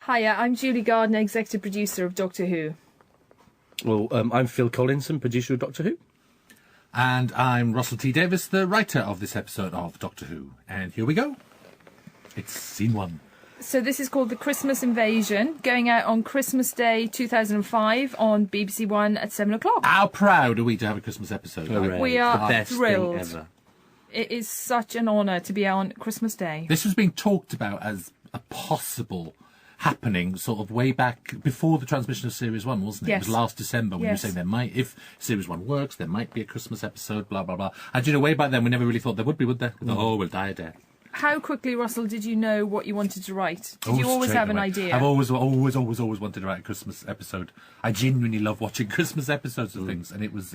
Hiya, I'm Julie Gardner, executive producer of Doctor Who. Well, I'm Phil Collinson, producer of Doctor Who. And I'm Russell T Davis, the writer of this episode of Doctor Who. And here we go. It's scene 1. So this is called The Christmas Invasion, going out on Christmas Day 2005 on BBC One at 7 o'clock. How proud are we to have a Christmas episode? Hooray. We It's are the best thrilled. thing ever. It is such an honour to be on Christmas Day. This was being talked about as a possible happening sort of way back before the transmission of Series 1, wasn't it? Yes. It was last December when you were saying there might, if Series 1 works, there might be a Christmas episode, blah, blah, blah. And you know, way back then, we never really thought there would be, would there? We thought, oh, we'll die a death. How quickly, Russell, did you know what you wanted to write? Did you always have an idea? I've always wanted to write a Christmas episode. I genuinely love watching Christmas episodes of things, and it was.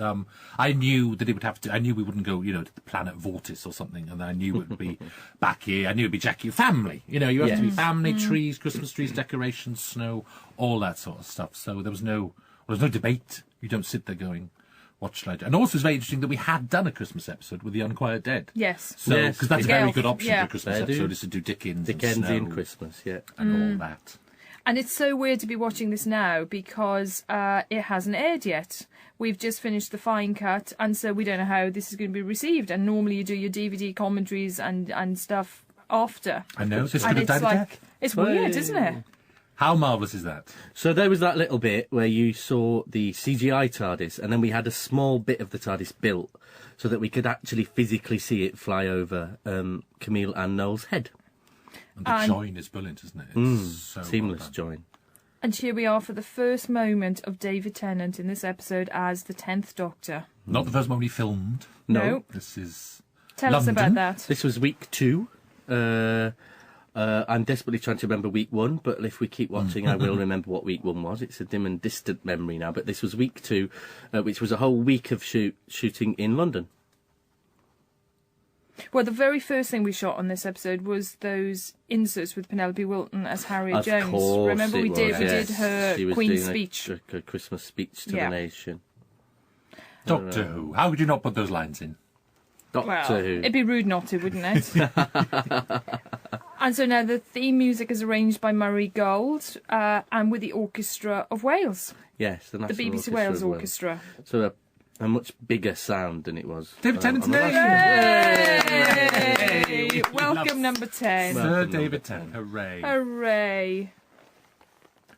I knew that it would have to. I knew we wouldn't go, to the planet Vortis or something, and I knew it would be back here. I knew it'd be Jackie, family. You have to be family, trees, Christmas trees, decorations, snow, all that sort of stuff. So there was no debate. You don't sit there going, what shall I do? And also it's very interesting that we had done a Christmas episode with The Unquiet Dead. Yes. So, Yes, because that's a very good option for a Christmas Fair episode, do. is to do Dickensian Dickensian Christmas, yeah. and all that. And it's so weird to be watching this now because it hasn't aired yet. We've just finished the fine cut, and so we don't know how this is going to be received. And normally you do your DVD commentaries and stuff after. I know, this And could have it's died a like, death. it's weird, isn't it? How marvellous is that? So there was that little bit where you saw the CGI TARDIS, and then we had a small bit of the TARDIS built so that we could actually physically see it fly over Camille and Noel's head. And the join is brilliant, isn't it? It's so Seamless well done. join. And here we are for the first moment of David Tennant in this episode as the 10th Doctor. Not the first moment he filmed. No. This is Tell London. us about that. This was week 2. I'm desperately trying to remember week 1, but if we keep watching, I will remember what week 1 was. It's a dim and distant memory now, but this was week 2, which was a whole week of shooting in London. Well, the very first thing we shot on this episode was those inserts with Penelope Wilton as Harriet Of Jones. course Remember it we was, did yes. her She was Queen's doing speech. a Christmas speech to Yeah. the nation. Doctor Who. How could you not put those lines in? Doctor Well, Who. it'd be rude not to, wouldn't it? And so now the theme music is arranged by Murray Gold and with the Orchestra of Wales, Yes, the the National BBC Orchestra Wales of Wales. Orchestra. So a much bigger sound than it was. David Tennant's on the name! last Yay! We love Welcome, number 10. Sir Welcome, David number Tennant. Hooray. Hooray.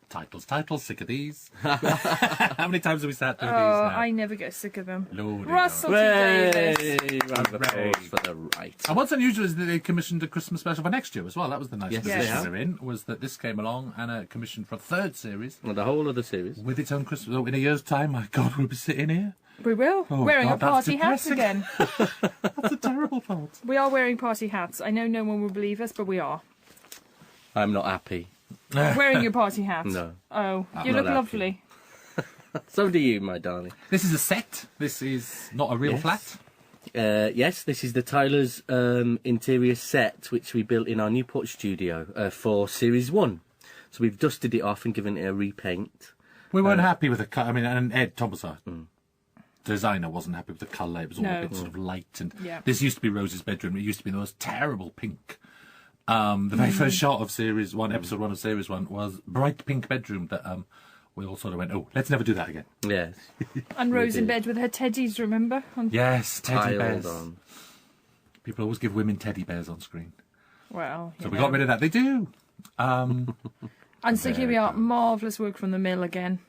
Titles, sick of these. How many times have we sat through these now? I never get sick of them. Lordy Russell T. Hooray! Davis. Round of Hooray. applause for the right. And what's unusual is that they commissioned a Christmas special for next year as well. That was the nice Yes, they position have. they're in, was that this came along and a commission for a third series Well, the whole of the series. with its own Christmas. Oh, in a year's time, my God, we'll be sitting here. We will. Oh, wearing God, our that's party hats depressing. again. That's a terrible thought. We are wearing party hats. I know no one will believe us, but we are. I'm not happy. Wearing your party hat. No. Oh, I'm you not look happy. lovely. So do you, my darling. This is a set. This is not a real Yes. flat. Yes, this is the Tyler's interior set, which we built in our Newport studio for Series 1. So we've dusted it off and given it a repaint. We weren't happy with the cut. I mean, and Ed Thomas, our designer, wasn't happy with the colour. It was all No. a bit sort of light. And Yeah. this used to be Rose's bedroom. It used to be the most terrible pink. The very first shot of Series 1, Episode 1 of Series 1, was bright pink bedroom that we all sort of went, oh, let's never do that again. Yes. And Rose in did. bed with her teddies, remember? Yes, teddy Piled bears. on. People always give women teddy bears on screen. Well, So we got rid of that. They do. And so here we are. Marvellous work from the mill again.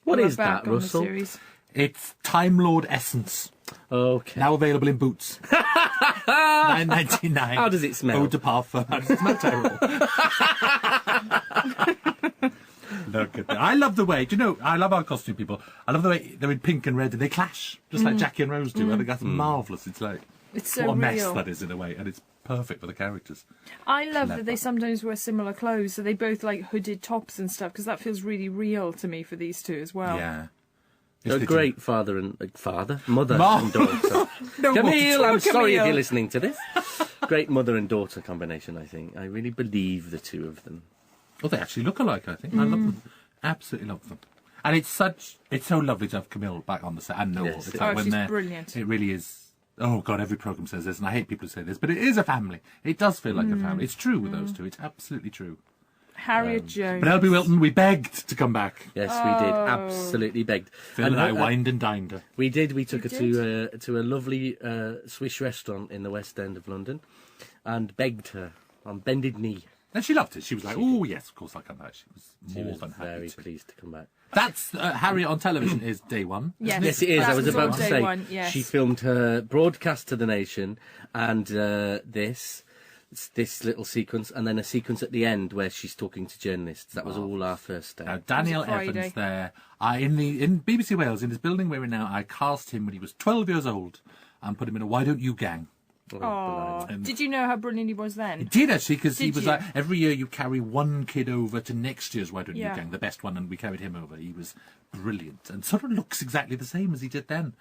What We're is back that, on the Russell? series. It's Time Lord Essence. Okay. Now available in Boots. $9.99. How does it smell? Eau de parfum. How does it smell? Terrible. Look at that. I love the way, do you know, I love our costume people. I love the way they're in pink and red and they clash, just like Jackie and Rose do. I think that's marvellous. It's like, It's so what a mess real. that is in a way, and it's perfect for the characters. I love that Clever. they sometimes wear similar clothes, so they both like hooded tops and stuff, because that feels really real to me for these two as well. Yeah. A great mother and daughter. No, Camille, I'm sorry if Camille. you're listening to this. Great mother and daughter combination, I think. I really believe the two of them. Oh, they actually look alike, I think. I love them. Absolutely love them. And it's so lovely to have Camille back on the set and Noel. Yes, It's it like is. when She's they're brilliant. It really is. Oh God, every programme says this, and I hate people who say this, but it is a family. It does feel like a family. It's true with those two. It's absolutely true. Harriet Jones. Penelope Wilton, we begged to come back. Yes, we did. Absolutely begged. Phil and I wined and dined her. We did. We took her to a lovely Swiss restaurant in the West End of London, and begged her on bended knee. And she loved it. She was like, "Oh yes, of course I'll come back." She was She more was than happy very to. pleased to come back. That's Harriet on television is day one. Yes, Yes, it is. I was That about all to day say one, yes. she filmed her broadcast to the nation, and this little sequence, and then a sequence at the end where she's talking to journalists. That was all our first day. Now Daniel Friday. Evans there. In BBC Wales, in this building we're in now, I cast him when he was 12 years old and put him in a Why Don't You gang. Oh, did you know how brilliant he was then? He did actually, because he Did was you? like, every year you carry one kid over to next year's Why Don't Yeah. You gang, the best one, and we carried him over. He was brilliant and sort of looks exactly the same as he did then.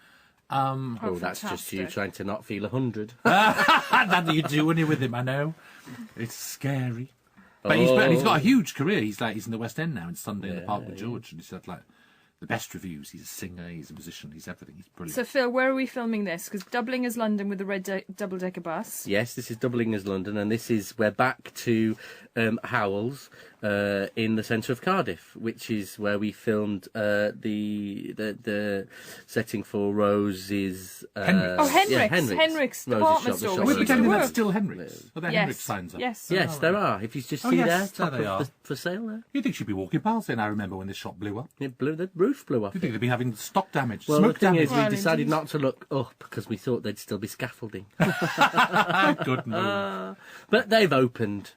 Oh, that's just you fantastic. trying to not feel 100. That you do when you're with him, I know. It's scary. But he's got a huge career. He's in the West End now, in Sunday in the Park with George, and he's had like the best reviews. He's a singer, he's a musician, he's everything. He's brilliant. So, Phil, where are we filming this? Because doubling as London with the red double-decker bus. Yes, this is doubling as London, and we're back to Howells in the centre of Cardiff, which is where we filmed the setting for Rose's. Henrik's department store. Are we Where pretending you that's work. still Henrik's? Are there Yes, Henrik's signs up? yes. Yes, there are. If you just see yes, there, there top they of are. for sale there. You'd think she'd be walking past then. I remember when this shop blew up. The roof blew off. You'd think they'd be having stock damage, Well, smoke the thing damage. is, we Well, decided indeed. not to look up because we thought there'd still be scaffolding. Good move. But they've opened.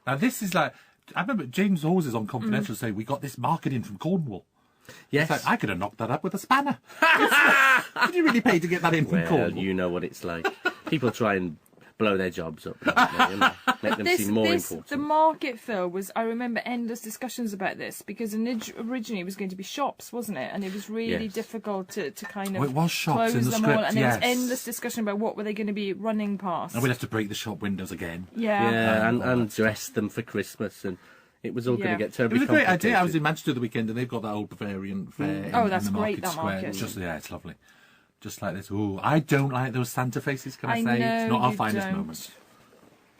Now this is like, I remember James Hawes on Confidential saying, we got this market in from Cornwall. Yes. It's like, I could have knocked that up with a spanner. Did you really pay to get that in from Well, Cornwall? you know what it's like. People try and blow their jobs up, don't they? Make them seem more important. The market, Phil, was, I remember endless discussions about this, because originally it was going to be shops, wasn't it? And it was really Yes. difficult to kind Oh, of it was shops close in the them all, script, and there was yes. endless discussion about what were they going to be running past. And we'll have to break the shop windows again. Yeah, and dress them for Christmas, and it was all going Yeah. to get It terribly was a great idea. I was complicated. in Manchester the weekend, and they've got that old Bavarian fair Oh, in that's the great, market that square. market. It's just, yeah, it's lovely. Just like this. Oh, I don't like those Santa faces, can I say? know It's not our you finest don't. moment.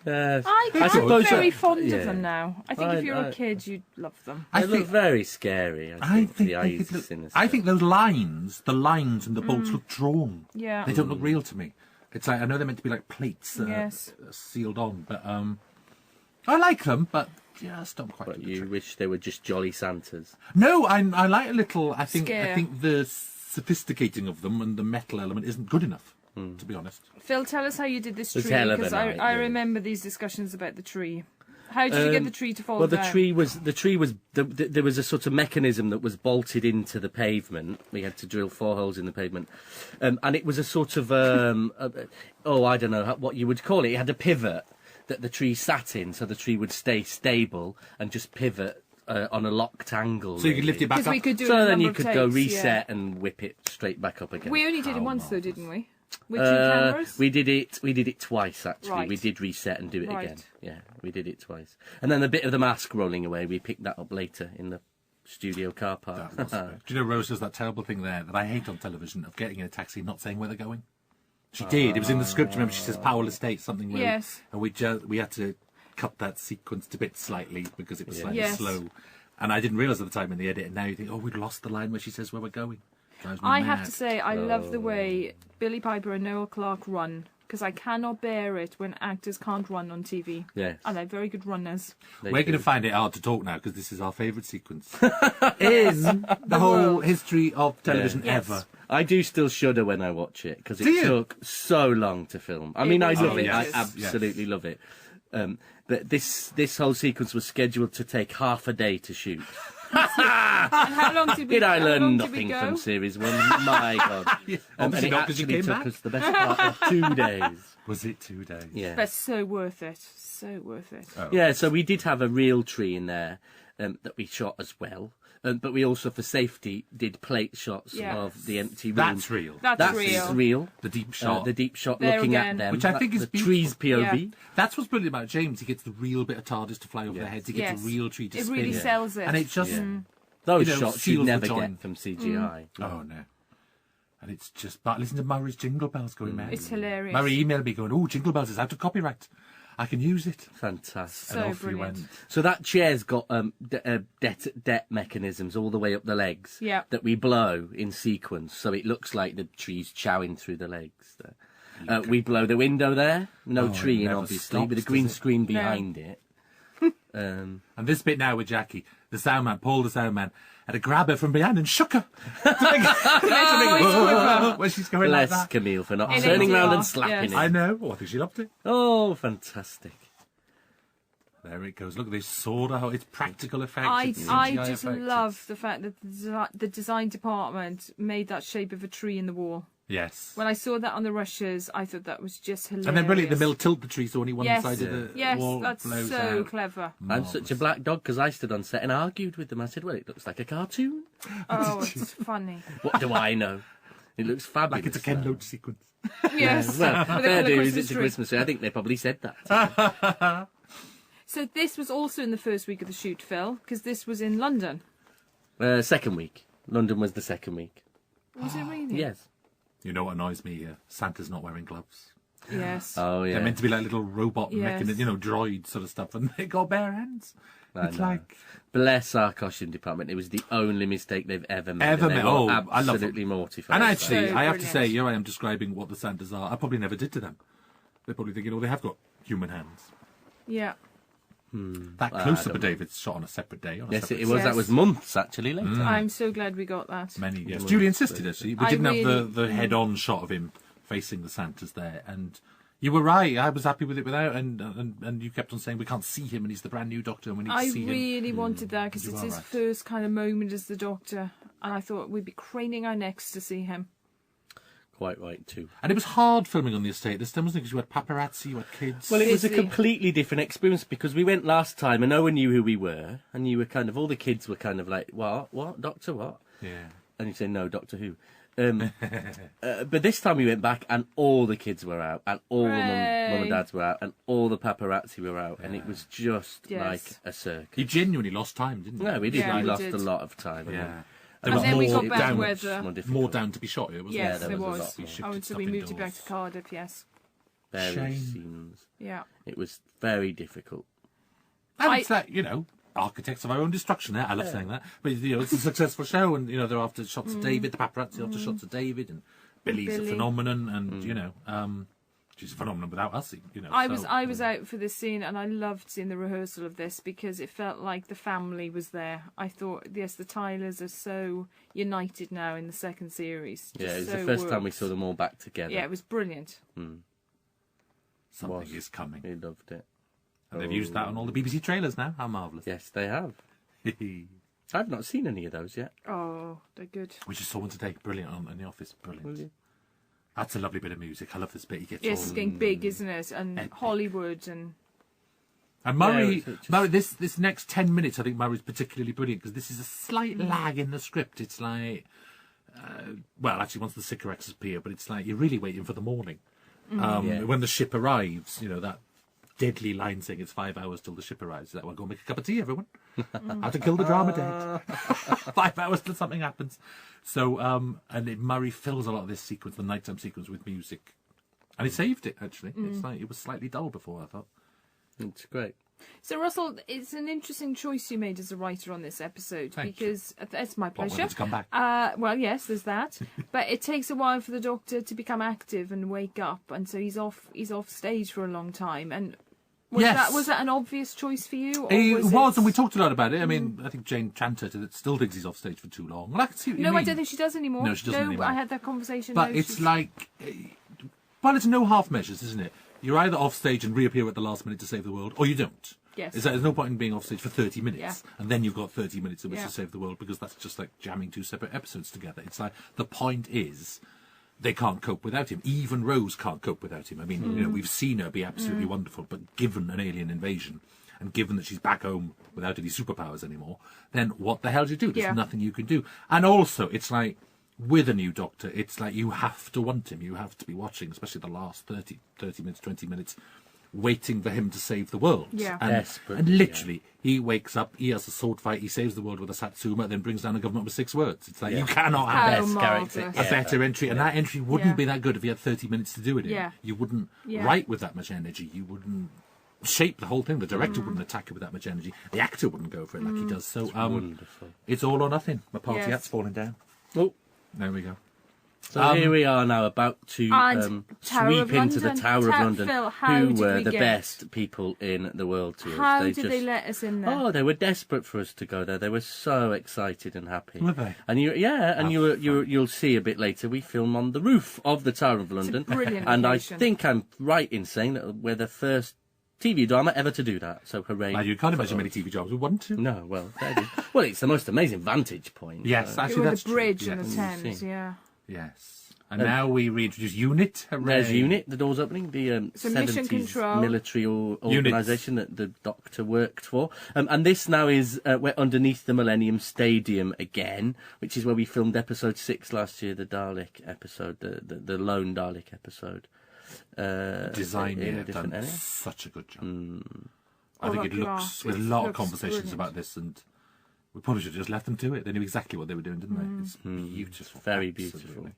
I'm suppose very that- fond yeah. of them now. I think if you're a kid, you'd love them. They look very scary. I think the they eyes could are look, sinister. I think those lines, the lines and the bolts look drawn. Yeah. They don't look real to me. It's like, I know they're meant to be like plates that Yes. are sealed on, but I like them, but just don't quite But do the you trick. wish they were just jolly Santas. No, I like a little. I Scare. think the sophisticating of them and the metal element isn't good enough, to be honest. Phil, tell us how you did this It's tree, hell of a because night, I yeah. remember these discussions about the tree. How did you get the tree to fall Well, down? the tree was there was a sort of mechanism that was bolted into the pavement. We had to drill 4 holes in the pavement, and it was a sort of I don't know what you would call it. It had a pivot that the tree sat in, so the tree would stay stable and just pivot on a locked angle. So you could lift it back Because up. we could do it So in a then number you of could go takes, reset yeah. and whip it straight back up again. We only did it How once, though, marvellous. didn't we? With 2 cameras? We did it twice actually. Right. We did reset and do it Right. again. Yeah, we did it twice. And then the bit of the mask rolling away, we picked that up later in the studio car park. That was great. Do you know Rose does that terrible thing there that I hate on television of getting in a taxi and not saying where they're going? She did. It was in the script. Remember, she says Powell Estate something. Road, Yes. And we had to cut that sequence to bits slightly because it was slightly Yes. slow. And I didn't realise at the time in the edit. And now you think, oh, we'd lost the line where she says where we're going. Drives me I have mad. to say, I love the way Billy Piper and Noel Clarke run, because I cannot bear it when actors can't run on TV. Yes. And they're very good runners. We're going to find it hard to talk now because this is our favourite sequence in the whole world. history of television Yes. ever. I do still shudder when I watch it because Do it you? took so long to film. I mean, I was love it. yes, I absolutely love it. But this whole sequence was scheduled to take half a day to shoot. And how long did we Did I how learn long did we nothing go? from series 1? My God. And Obviously it not, 'cause you actually came took back. us the best part of 2 days. Was it 2 days? Yeah. But so worth it. So worth it. Yeah, so we did have a real tree in there that we shot as well. But we also, for safety, did plate shots Yeah. of the empty room. That's real. That's That's real. real. The deep shot. The deep shot There looking again. at them. Which I think is the beautiful. tree's POV. Yeah. That's what's brilliant about James. He gets the real bit of TARDIS to fly over their heads. He gets Yes. a real tree to It spin. really sells it. And it just... Those You know, shots seals you'd the never joint. get from CGI. Oh, no. And it's just... But listen to Murray's Jingle Bells going mad. It's hilarious. Murray emailed me going, oh, Jingle Bells is out of copyright. I can use it. Fantastic. So And off you brilliant. went. So that chair's got det mechanisms all the way up the legs Yeah. that we blow in sequence, so it looks like the tree's chowing through the legs. We blow the window there, no Oh, it tree in, never obviously, stops, with a does green it? screen behind it. And this bit now with Jackie, the sound man, Paul the sound man, had to grab her from behind and shook her. When she's going like Bless that. Camille for not In turning ADR, round and slapping yes. it. I know. Oh, I think she loved it. Oh, fantastic. There it goes. Look at this sword. Oh, it's practical effects. I it's I CGI just effects. love the fact that the design department made that shape of a tree in the wall. Yes. When I saw that on the rushes, I thought that was just hilarious. And then brilliant, the mill tilt the tree so only one Yes, side of the yes, wall that's blows so out. clever. I'm such a black dog because I stood on set and argued with them. I said, well, it looks like a cartoon. Oh, it's funny. What do I know? It looks fabulous. Like it's a Ken Loach sequence. Yes. Well, With a fair colour dues, Christmas it's a tree. Christmas tree. I think they probably said that. So this was also in the first week of the shoot, Phil, because this was in London. Second week. London was the second week. Was it really? Yes. You know what annoys me here? Santa's not wearing gloves. Yes. Oh, yeah. They're meant to be like little robot Yes. mechanism, you know, droid sort of stuff, and they got bare hands. I It's know. like Bless our costume department. It was the only mistake they've ever made. Ever and they made. were Oh, I love them. absolutely mortified. And by actually, So I have to brilliant. say, here I am describing what the Santas are. I probably never did to them. They're probably thinking, oh, they have got human hands. Yeah. That I close-up don't of David's shot on a separate day. On a Yes, separate it was. Yes. That was months, actually, later. I'm so glad we got that. Many years. Well, Julie insisted, actually. We I didn't have really- the head-on shot of him facing the Santas there. And you were right. I was happy with it without. And you kept on saying, we can't see him, and he's the brand new Doctor, and we need I to see him. really wanted that because You it's are his right. first kind of moment as the Doctor. And I thought we'd be craning our necks to see him. Quite right, too. And it was hard filming on the estate this time, wasn't it? Because you had paparazzi, you had kids. Well, it was a Busy. completely different experience because we went last time and no one knew who we were. And you were kind of, all the kids were kind of like, what, Doctor, what? yeah. And you say, no, Doctor Who. But this time we went back and all the kids were out and all the mum Hooray. and dads were out and all the paparazzi were out and it was just Yes. like a circus. You genuinely lost time, didn't you? No, we did. Yeah, we we lost did. a lot of time. Yeah. And then we got it bad was weather. more difficult. More down to be shot here, wasn't Yes, it? there there was a was. lot more. shipped Oh, so stuff we moved it back indoors. to Cardiff, yes. Various Shame. scenes. Yeah. It was very difficult. And it's like, you know, architects of our own destruction there. I love saying that. But, you know, it's a successful show, and, you know, they're after shots of David, the paparazzi after shots of David, and Billy's a Billy. phenomenon, and, you know, she's a phenomenon without us, you know. I so- was out for this scene and I loved seeing the rehearsal of this because it felt like the family was there. I thought, yes, the Tylers are so united now in the second series. Yeah, Just it was so the first time we worked. saw them all back together. Yeah, it was brilliant. Something was. is coming. We loved it. And they've used that on all the BBC trailers now. How marvellous. Yes, they have. I've not seen any of those yet. Oh, they're good. We just saw one today. Brilliant on in the office. Brilliant. Will you? That's a lovely bit of music. I love this bit. He gets Yes, all... it's getting big, isn't it? And Epic. Hollywood and And Murray, Yeah, it's just- Murray, this next 10 minutes, I think Murray's particularly brilliant because this is a slight lag in the script. It's like, well, actually, once the Sycorax appear, but it's like you're really waiting for the morning. Yeah. When the ship arrives, you know, that deadly line saying it's 5 hours till the ship arrives. That, well, go make a cup of tea, everyone. How to kill the drama dead. 5 hours till something happens. So, Murray fills a lot of this sequence, the nighttime sequence, with music. And he saved it, actually. It's like, it was slightly dull before, I thought. It's great. so, Russell, it's an interesting choice you made as a writer on this episode Thank because it's my What, pleasure. wanted to come back? Well, yes, there's that, but it takes a while for the Doctor to become active and wake up, and so he's off stage for a long time. And Yes. was that an obvious choice for you? Or It was was, and we talked a lot about it. I mean, I think Jane Chanter still thinks he's off stage for too long. Well, I can see what you No, mean. I don't think she does anymore. No, she doesn't anymore. I had that conversation. But no, it's she's- like, well, it's no half measures, isn't it? You're either off stage and reappear at the last minute to save the world, or you don't. Yes. There's no point in being off stage for 30 minutes, Yeah. and then you've got 30 minutes in which Yeah. to save the world, because that's just like jamming two separate episodes together. It's like, the point is, they can't cope without him. Even Rose can't cope without him. I mean, you know, we've seen her be absolutely wonderful, but given an alien invasion, and given that she's back home without any superpowers anymore, then what the hell do you do? There's Yeah. nothing you can do. And also, it's like, with a new Doctor, it's like you have to want him. You have to be watching, especially the last 30 minutes, 20 minutes, waiting for him to save the world. Yeah. And, Desperately, and literally, he wakes up, he has a sword fight, he saves the world with a Satsuma, then brings down a government with 6 words. It's like, you cannot How have Best character. marvellous. a better entry, and that entry wouldn't Yeah. be that good if he had 30 minutes to do it in. Yeah. You wouldn't Yeah. write with that much energy. You wouldn't shape the whole thing. The director wouldn't attack it with that much energy. The actor wouldn't go for it like he does. So Wonderful. it's all or nothing. My party Yes. hat's falling down. Oh, There we go. so here we are now, about to And Tower sweep of into the London. Tower of London, Phil, how who did were we the get- best people in the world to us. How did just, they let us in there? Oh, they were desperate for us to go there. They were so excited and happy. Were they? And you'll see a bit later. We film on the roof of the Tower of London, brilliant and location. I think I'm right in saying that we're the first TV drama ever to do that. So hooray! Now, you can't for imagine many us. TV jobs would want to. No, well, there it is. Well, it's the most amazing vantage point. Yes, It actually, was that's the bridge true. and Yes. the Thames, see. yeah. Yes. And now we reintroduce Unit. Hooray. There's Unit, the door's opening, the So Mission 70s Control. military organisation that the Doctor worked for. And this now is, we're underneath the Millennium Stadium again, which is where we filmed episode 6 last year, the Dalek episode, the lone Dalek episode. Design in here a different done area. such a good job. I Oh, think that it looks, glass, with a it lot of looks conversations brilliant. about this, and we probably should have just left them to it. They knew exactly what they were doing, didn't they? It's beautiful. Very absolutely. beautiful.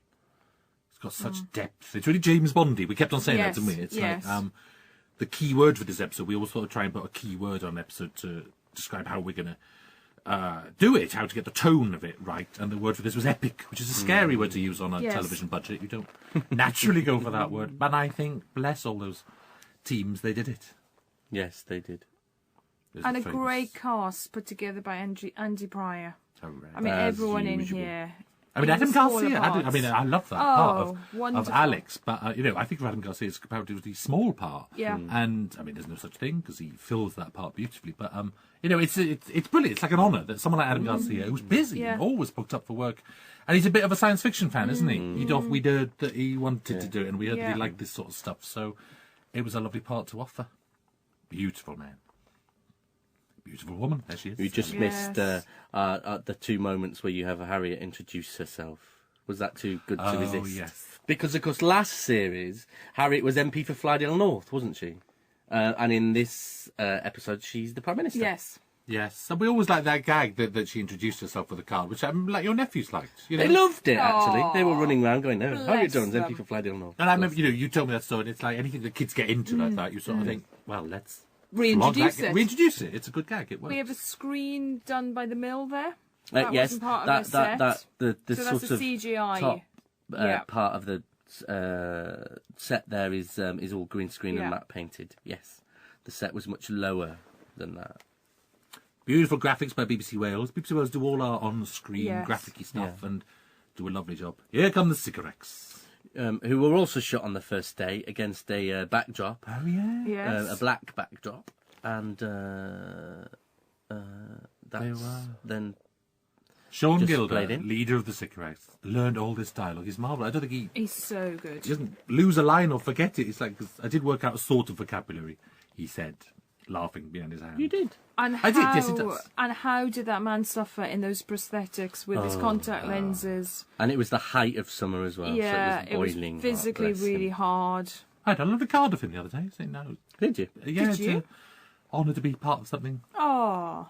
It's got such depth. It's really James Bondy. We kept on saying Yes, that, didn't we? It's yes. like the key word for this episode. We always sort of try and put a key word on an episode to describe how we're going to do it, how to get the tone of it right. And the word for this was epic, which is a scary word to use on a Yes. television budget. You don't naturally go for that word. But I think, bless all those teams, they did it. Yes, they did. There's And a famous great cast put together by Andy Pryor. hooray. I mean, As everyone in usual. here. I mean, in Adam smaller Garcia. I mean, parts. I love that part of wonderful. Alex, but I think for Adam Garcia, it's a comparatively small part. Yeah. And I mean, there's no such thing because he fills that part beautifully. But it's brilliant. It's like an honour that someone like Adam Garcia, who's busy Yeah. and always booked up for work, and he's a bit of a science fiction fan, isn't he? We heard that he wanted to do it, and we heard that Yeah. he liked this sort of stuff. So it was a lovely part to offer. Beautiful man. Beautiful woman. There she is. You just Yes. missed the 2 moments where you have Harriet introduce herself. Was that too good to resist? Oh, yes. Because, of course, last series, Harriet was MP for Flydale North, wasn't she? And in this episode, she's the Prime Minister. Yes. Yes, and we always like that gag that she introduced herself with a card, which like your nephews liked. You know? They loved it, actually. Aw. They were running around going, no, Bless Harriet Jones, MP them. for Flydale North. And I remember, you told me that story, and it's like anything that kids get into like that, you sort of think, well, let's Reintroduce it. Reintroduce it. It's a good gag. It works. We have a screen done by the mill there. That Yes, wasn't part of that, the that, set. the So sort that's a of CGI. top Yeah. part of the set there is all green screen Yeah. and matte painted. Yes, the set was much lower than that. Beautiful graphics by BBC Wales. BBC Wales do all our on-screen Yes. graphic-y stuff Yeah. and do a lovely job. Here come the Sycorax. Who were also shot on the first day against a backdrop, Oh, yeah. Yes. a black backdrop, and that's were. then Sean Just Gilder, played in. leader of the Sycorax, learned all this dialogue. He's marvellous. I don't think he He's so good. doesn't lose a line or forget it. It's like, 'cause I did work out a sort of vocabulary, he said, laughing behind his hand. you did. And I did, yes, it does. And how did that man suffer in those prosthetics with his contact lenses? And it was the height of summer as well, Yeah, so it was boiling. hot, physically bless really him. hard. I had a lovely Cardiff in the other day. Saying no, Did you? yeah, Did it's you? an honour to be part of something. Oh,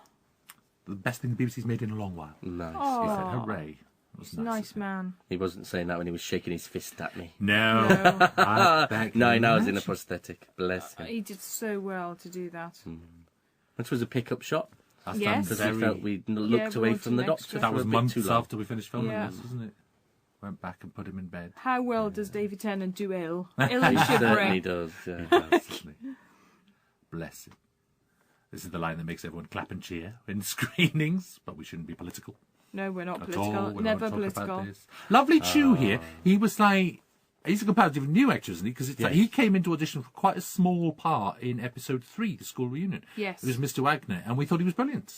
The best thing the BBC's made in a long while. Nice. He Oh. said, hooray. That was he's a nice man. He wasn't saying that when he was shaking his fist at me. No. No. I beg 9 you. hours in a prosthetic. Bless him. He did so well to do that. Which was a pickup shot That's Yes. done because very- we felt we Yeah, looked we away wanted from the an doctor extra. That for was a bit months too long. after we finished filming Yeah. this, wasn't it? Went back and put him in bed. How well does David Tennant do ill? Ill He and certainly shivering. does. Yeah. He does, doesn't he? Bless him. This is the line that makes everyone clap and cheer in screenings, but we shouldn't be political No, we're not at political. all. We don't Never talk political. about this. Lovely Chew here. He was like, he's a comparatively new actor, isn't he? Because it's like he came into audition for quite a small part in episode 3, the school reunion. Yes. It was Mr. Wagner, and we thought he was brilliant.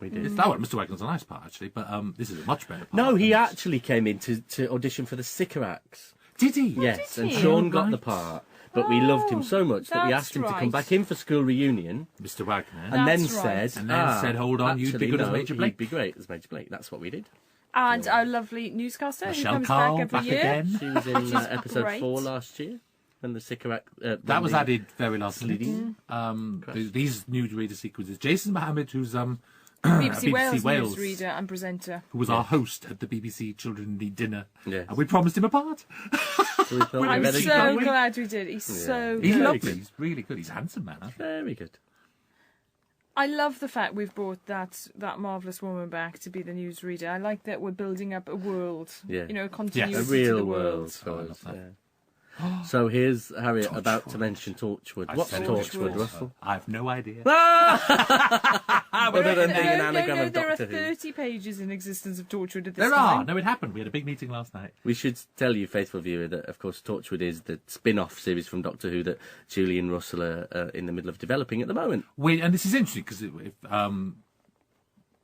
we did. It's that one. Mr. Wagner's a nice part, actually, but this is a much better part. No, he And- actually came in to audition for the Sycorax. Did he? Yes, did and he? Sean got Right. the part, but we loved him so much that we that's asked him to come right. back in for school reunion, Mr. Wagner. and then That's right. said, And then said, "Hold on, you'd be actually, good as no, Major Blake." He'd be great as Major Blake. That's what we did. And our lovely newscaster who Michelle comes Carl, back every back year. again. She was in episode great. 4 last year, when the Sycorax. That was added very last minute. Sleedy. These new reader sequences. Jason Mohammed, who's BBC BBC Wales newsreader and presenter. who was our host at the BBC Children Need Dinner. Yes. And we promised him a part. So we thought we I'm better- so glad we did. He's so He's good. lovely. He's really good. He's a handsome man. Huh? Very good. I love the fact we've brought that marvellous woman back to be the newsreader. I like that we're building up a world. Yeah. You know, a continuity A to real the world. Oh, I for love us, that. yeah. So here's Harriet about to mention Torchwood. What's said Torchwood, Torchwood. Russell? I have no idea. Other than being an anagram of there are Doctor Who. 30 pages in existence of Torchwood at this There time. are. No, it happened. We had a big meeting last night. We should tell you, faithful viewer, that of course Torchwood is the spin-off series from Doctor Who that Julie and Russell are in the middle of developing at the moment. And this is interesting because if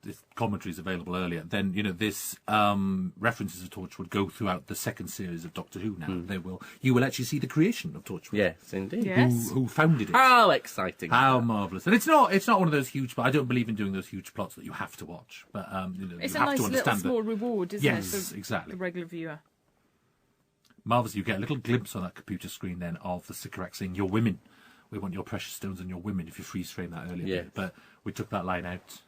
this commentary is available earlier, then this references of Torchwood go throughout the second series of Doctor Who. Now you will actually see the creation of Torchwood. Yes, indeed. Yes. Who founded it? How exciting! How marvellous! And it's not one of those huge. I don't believe in doing those huge plots that you have to watch. But It's you a have nice to little understand small that. reward, isn't Yes, it? For exactly. the regular viewer. Marvellous! You get a little glimpse on that computer screen then of the Sycorax saying, "Your women. We want your precious stones and your women." If you freeze frame that earlier, Yeah. but we took that line out.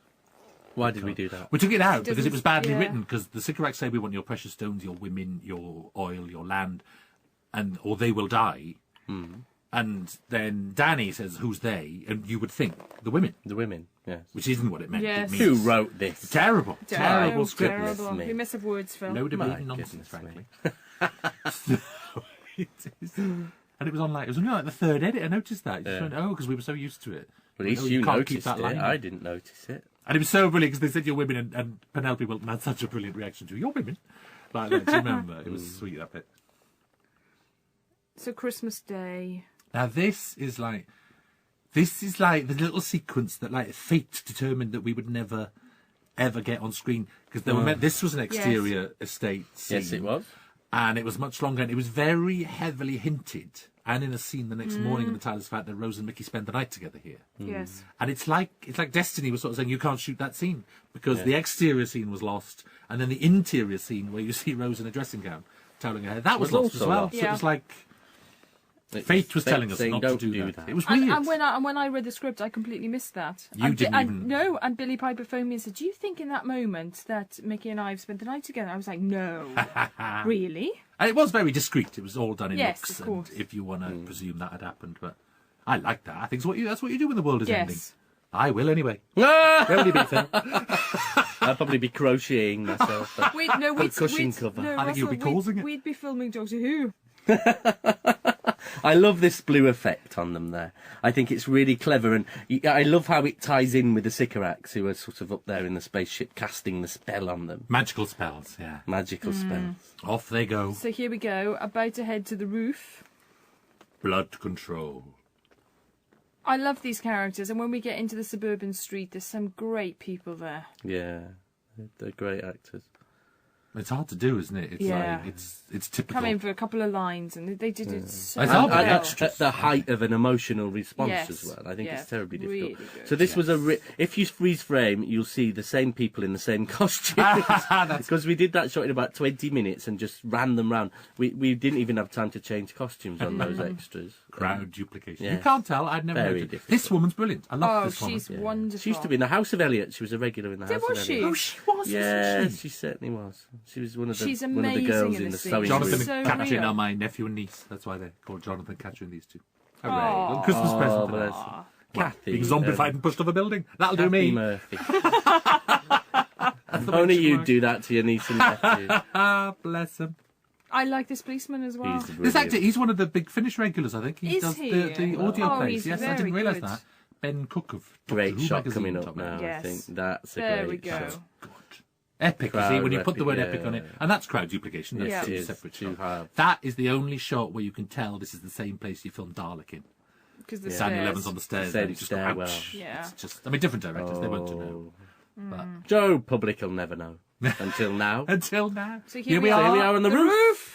Why did we do that? We took it out because it doesn't- was badly yeah. written. Because the Sycorax say we want your precious stones, your women, your oil, your land, or they will die. And then Danny says, "Who's they?" And you would think the women, The women, yes. which isn't what it meant. Yes. It Who means wrote this? terrible script. Terrible. me. We mess up words, Phil. Load of My bleeding nonsense, goodness frankly. It is. And it was only like the third edit. I noticed that. You just Yeah. went, oh, because we were so used to it. Well, at least Oh, you can't keep noticed that it. line. I didn't notice it. And it was so brilliant because they said your women, and Penelope Wilton had such a brilliant reaction to your women. Like that, do you remember? It was sweet, that bit. So Christmas Day. Now this is like the little sequence that like fate determined that we would never ever get on screen because this was an exterior estate scene. Yes, it was. And it was much longer, and it was very heavily hinted. And in a scene the next morning in the title is the fact that Rose and Mickey spend the night together here. Yes. And it's like Destiny was sort of saying you can't shoot that scene because the exterior scene was lost, and then the interior scene where you see Rose in a dressing gown toweling her hair that was Was lost as also well. lost. So it Yeah. was like fate was telling us not to do that. It was weird. And when I read the script, I completely missed that. You and, didn't and, even- No, and Billy Piper phoned me and said, "Do you think in that moment that Mickey and I have spent the night together?" I was like, "No, really." And it was very discreet. It was all done in Yes, looks, of course. and if you want to presume that had happened, but I like that. I think that's what you do when the world is ending. Yes. I will anyway. Where would he be, Phil? I'd probably be crocheting myself. We'd cushion cover. No, I think you'll be Russell, causing it. We'd be filming Doctor Who. I love this blue effect on them there. I think it's really clever, and I love how it ties in with the Sycorax, who are sort of up there in the spaceship casting the spell on them. Magical spells, yeah. Magical spells. Off they go. So here we go, about to head to the roof. Blood control. I love these characters, and when we get into the suburban street, there's some great people there. Yeah, they're great actors. It's hard to do, isn't it? It's Yeah. like it's typical. Come in for a couple of lines, and they did it so It's well. hard, And but at the height of an emotional response Yes, as well. I think yes, it's terribly really difficult. good, So this was if you freeze frame, you'll see the same people in the same costume. Because we did that shot in about 20 minutes and just ran them round. We didn't even have time to change costumes on those extras. crowd duplication. Yeah. You can't tell. I'd never Very noticed. difficult. This woman's brilliant. I love Oh, this woman. she's wonderful. She used to be in the House of Elliot. She was a regular in the House Was of she? Elliot. Oh, she was. Yeah, wasn't she certainly was. She was one of the She's one of the amazing girls in in the this scene. sewing Jonathan room. So and Katrin real. are my nephew and niece. That's why they're called Jonathan, Katrin, these two. Hooray. Aw. Little Christmas present for bless them. her. Well, Kathy, being zombified and pushed off a building. That'll do Kathy me. Murphy. That's the way Only it should you'd work. do that to your niece and nephew. Ah, bless him. I like this policeman as well. He's This brilliant. actor, he's one of the big Finnish regulars, I think. He Is does he? the audio Oh, plays. he's Yes, I very didn't realise good. that. Ben Cook of Doctor Great Who shot magazine coming top up man. now. Yes. I think that's a There great we go. shot. Good. Epic, you see, Crowd when you put the word epic, epic on it. yeah. And that's crowd duplication. That's Yeah. two It is separate too shots. hard. That is the only shot where you can tell this is the same place you filmed Dalek in. Because the Daniel stairs. Evans on the stairs. Same and you just go, stairwell. ouch. Yeah. It's just, I mean, different directors, they won't know. Oh. But Joe Public will never know until now. until now. So here we So are. here we are on the roof.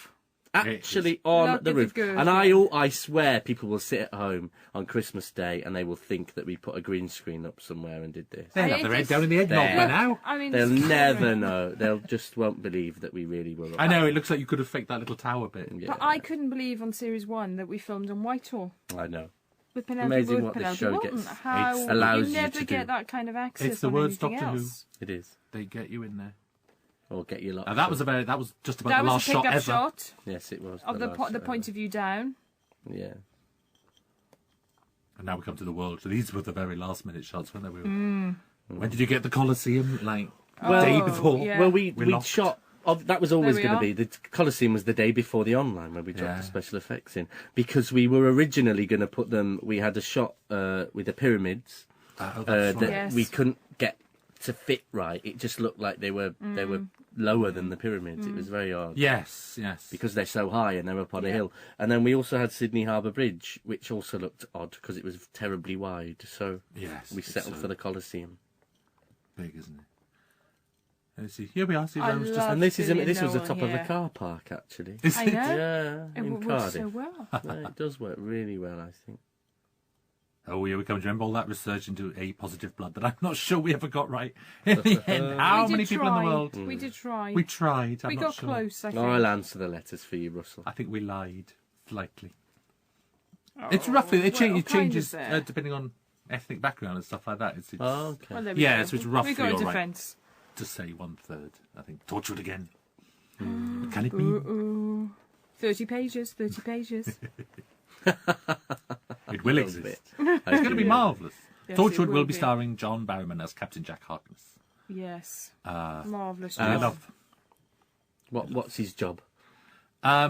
Actually on Look the at the roof. good. And I swear people will sit at home on Christmas Day and they will think that we put a green screen up somewhere and did this. They'll I have their head just- down in the eggnog There. by now. I mean, They'll it's never crazy. know. They'll just won't believe that we really were up. I know, it looks like you could have faked that little tower bit. Yeah, But I couldn't believe on series 1 that we filmed on Whitehall. I know. With Penelope, Amazing with what this Penelope show Walton. gets- How allows you you never to get do. that kind of access It's the on words anything Doctor Who. else. It is. They get you in there. Or get you locked. Now, that was just about That the was last a shot pick-up ever. shot Yes, it was. of the last point show. of view down. Yeah. And now we come to the world. So these were the very last minute shots, weren't they? When did you get the Colosseum? Like the day before? yeah. Well, we locked. shot. That was always There we going to are. be. The Colosseum was the day before the online where we dropped Yeah. the special effects in, because we were originally going to put them. We had a shot with the pyramids Oh, that that's right. Yes. we couldn't get to fit right. It just looked like they were lower than the pyramids. It was very odd. Yes. Because they're so high and they're up on a Yeah. hill. And then we also had Sydney Harbour Bridge, which also looked odd because it was terribly wide. So Yes. we it's settled so for the Colosseum. big, isn't it? Let's see. Here we are. See, I Rose just love- And this Billy was the Noel top of a here. car park, actually. Is I it? know. Yeah, It in works Cardiff. so well. Yeah, it does work really well, I think. Oh, here we come. Do you remember all that research into A positive blood that I'm not sure we ever got right in the end? How We many did people in the try. world? We did try. We tried. I'm We not got sure. close, I think. No, I'll answer the letters for you, Russell. I think we lied slightly. It's roughly it, well, it changes kind of there. depending on ethnic background and stuff like that. It's Oh, okay. Well, there we Yeah, go. so it's roughly We got a all right. defence. to say 1/3. I think tortured again. Can it be? Ooh. 30 pages, 30 pages. It will Little exist. bit. It's going to be marvellous. Yes, Torchwood it will will be be. starring John Barrowman as Captain Jack Harkness. Yes. Marvellous. I job. love. What's his job?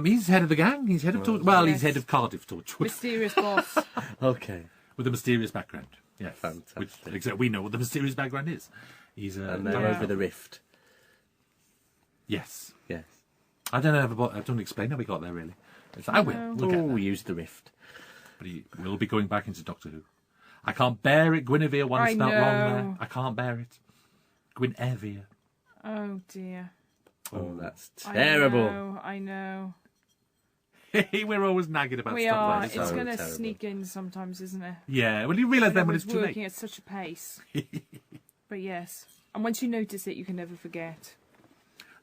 He's head of the gang. He's head of Well, Yes. he's head of Cardiff Torchwood Mysterious boss. Okay. with a mysterious background. Yes, Fantastic. Which, except we know what the mysterious background is. He's And they're Yeah. over the rift. yes. Yes. I don't know. I don't explain how we got there really. I will. No. We'll get Oh, there. we used the rift. But he will be going back into Doctor Who. I can't bear it. Guinevere one I spelt wrong there. know. I can't bear it. Guinevere. Oh dear. Oh, that's terrible. I know. We're always nagging about We stuff are. like this. It's so going to terrible. sneak in sometimes, isn't it? Yeah, well, you realise then when it's too working late. at such a pace. But yes. And once you notice it, you can never forget.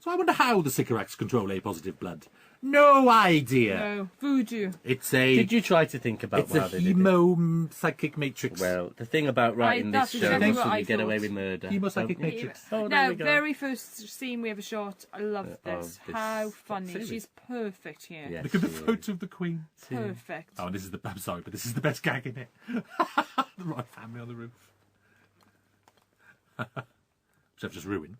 So I wonder how the Sycorax control A positive blood. No idea. No. Voodoo. It's a Did you try to think about it's how a they did it? hemo psychic matrix. Well, the thing about writing that's this show exactly is what that I you get away thought. with murder. Hemopsychic don't you? matrix. Oh, there Now, we go. very first scene we ever shot, I love this. this- How funny. silly. She's perfect here. Yes, Look at the she is. photo of the Queen. Perfect. Oh, this is the. I'm sorry, but this is the best gag in it. The royal family on the roof, which I've just ruined.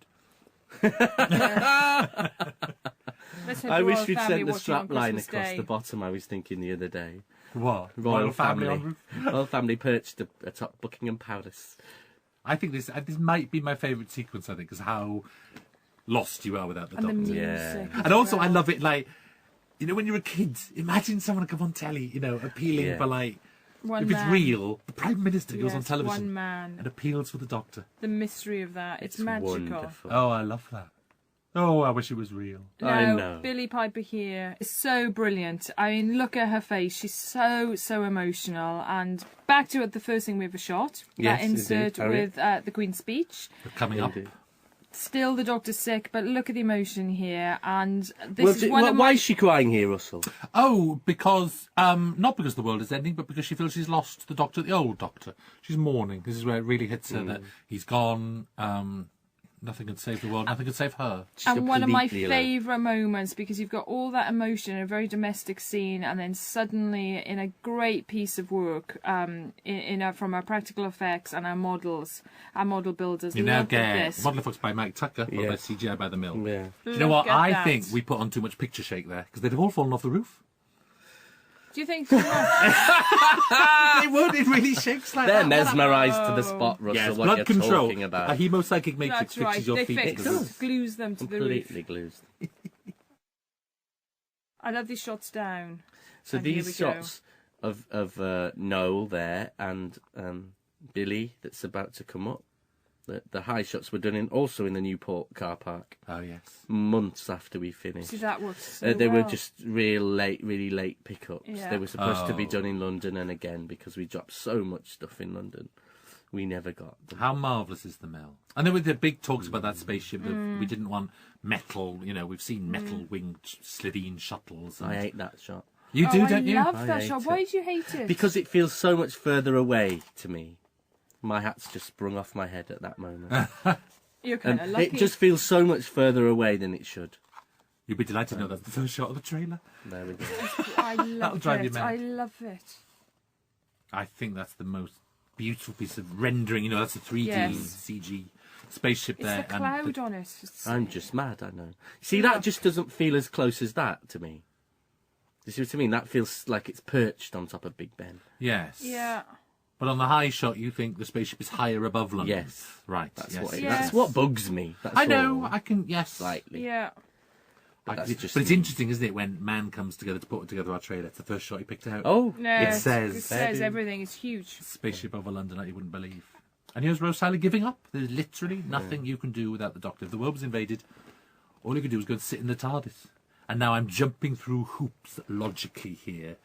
Let's hope I the wish royal we'd family sent the watching strap on line Christmas across Day. the bottom. I was thinking the other day. What? Royal family. on roof. Royal family perched atop Buckingham Palace. I think this might be my favourite sequence. I think is how lost you are without the And the Doctor. music. Yeah. as And also, I well. love it. Like, you know, when you're a kid, imagine someone come on telly, you know, appealing Yeah. for like. One If man. it's real, the Prime Minister goes on Yes, television one man. and appeals for the Doctor. The mystery of that. It's magical. Wonderful. Oh, I love that. Oh, I wish it was real. I No, know. Billie Piper here is so brilliant. I mean, look at her face. She's so emotional. And back to it, the first thing we ever shot. Yes, that insert indeed. with the Queen's speech. Coming up. Indeed. Still, the Doctor's sick, but look at the emotion here. And this Well, is one of why my... is she crying here, Russell? Oh, because not because the world is ending, but because she feels she's lost the Doctor, the old Doctor. She's mourning. This is where it really hits her that he's gone. Nothing can save the world. Nothing can save her. And one of my completely alone. favourite moments, because you've got all that emotion in a very domestic scene, and then suddenly in a great piece of work, from our practical effects and our models, our model builders. You now Look at get this. Model Effects by Mike Tucker, or by Yes. CGI by the Mill. Yeah. Do you know what? Look at I that. think we put on too much picture shake there because they'd have all fallen off the roof. Do you think? Well, They would. It really shakes like They're that. mesmerised to the spot, Russell, Yes, what blood you're control. talking about. A hemopsychic matrix that's fixes right. your They feet. to fix the roof. glues them to the Completely roof. glued. I love these shots down. So And here these we shots of Noel there and Billy that's about to come up, the high shots were done also in the Newport car park Oh yes. months after we finished. See, that works so They were well. just really late pickups. Yeah. They were supposed to be Oh. done in London, and again, because we dropped so much stuff in London, we never got them. How marvellous is the Mill? And there were the big talks about that spaceship. That we didn't want metal. You know, we've seen metal winged Slitheen shuttles. And I hate that shot. You do, I don't you? love I that hate shot. it. Why do you hate it? Because it feels so much further away to me. My hat's just sprung off my head at that moment. You're kind of lucky. It just feels so much further away than it should. You'd be delighted to know that's the first shot of the trailer. There we go. I love drive you it. mad. I love it. I think that's the most beautiful piece of rendering. You know, that's a 3D Yes. CG spaceship It's there. the cloud on it. It's- I'm just mad, I know. See, that just doesn't feel as close as that to me. You see what I mean? That feels like it's perched on top of Big Ben. Yes. Yeah. But on the high shot, you think the spaceship is higher above London. Yes. Right. That's yes. what. Yes. That's what bugs me. That's I know. all, I can. Yes. slightly. Yeah. I that's can- just but it's me. interesting, isn't it, when man comes together to put together our trailer? It's the first shot he picked out. Oh, No, It says- it says everything. It's huge. Spaceship over London like you wouldn't believe. And here's Rose Tyler giving up. There's literally nothing you can do without the Doctor. If the world was invaded, all you could do was go and sit in the TARDIS. And now I'm jumping through hoops logically here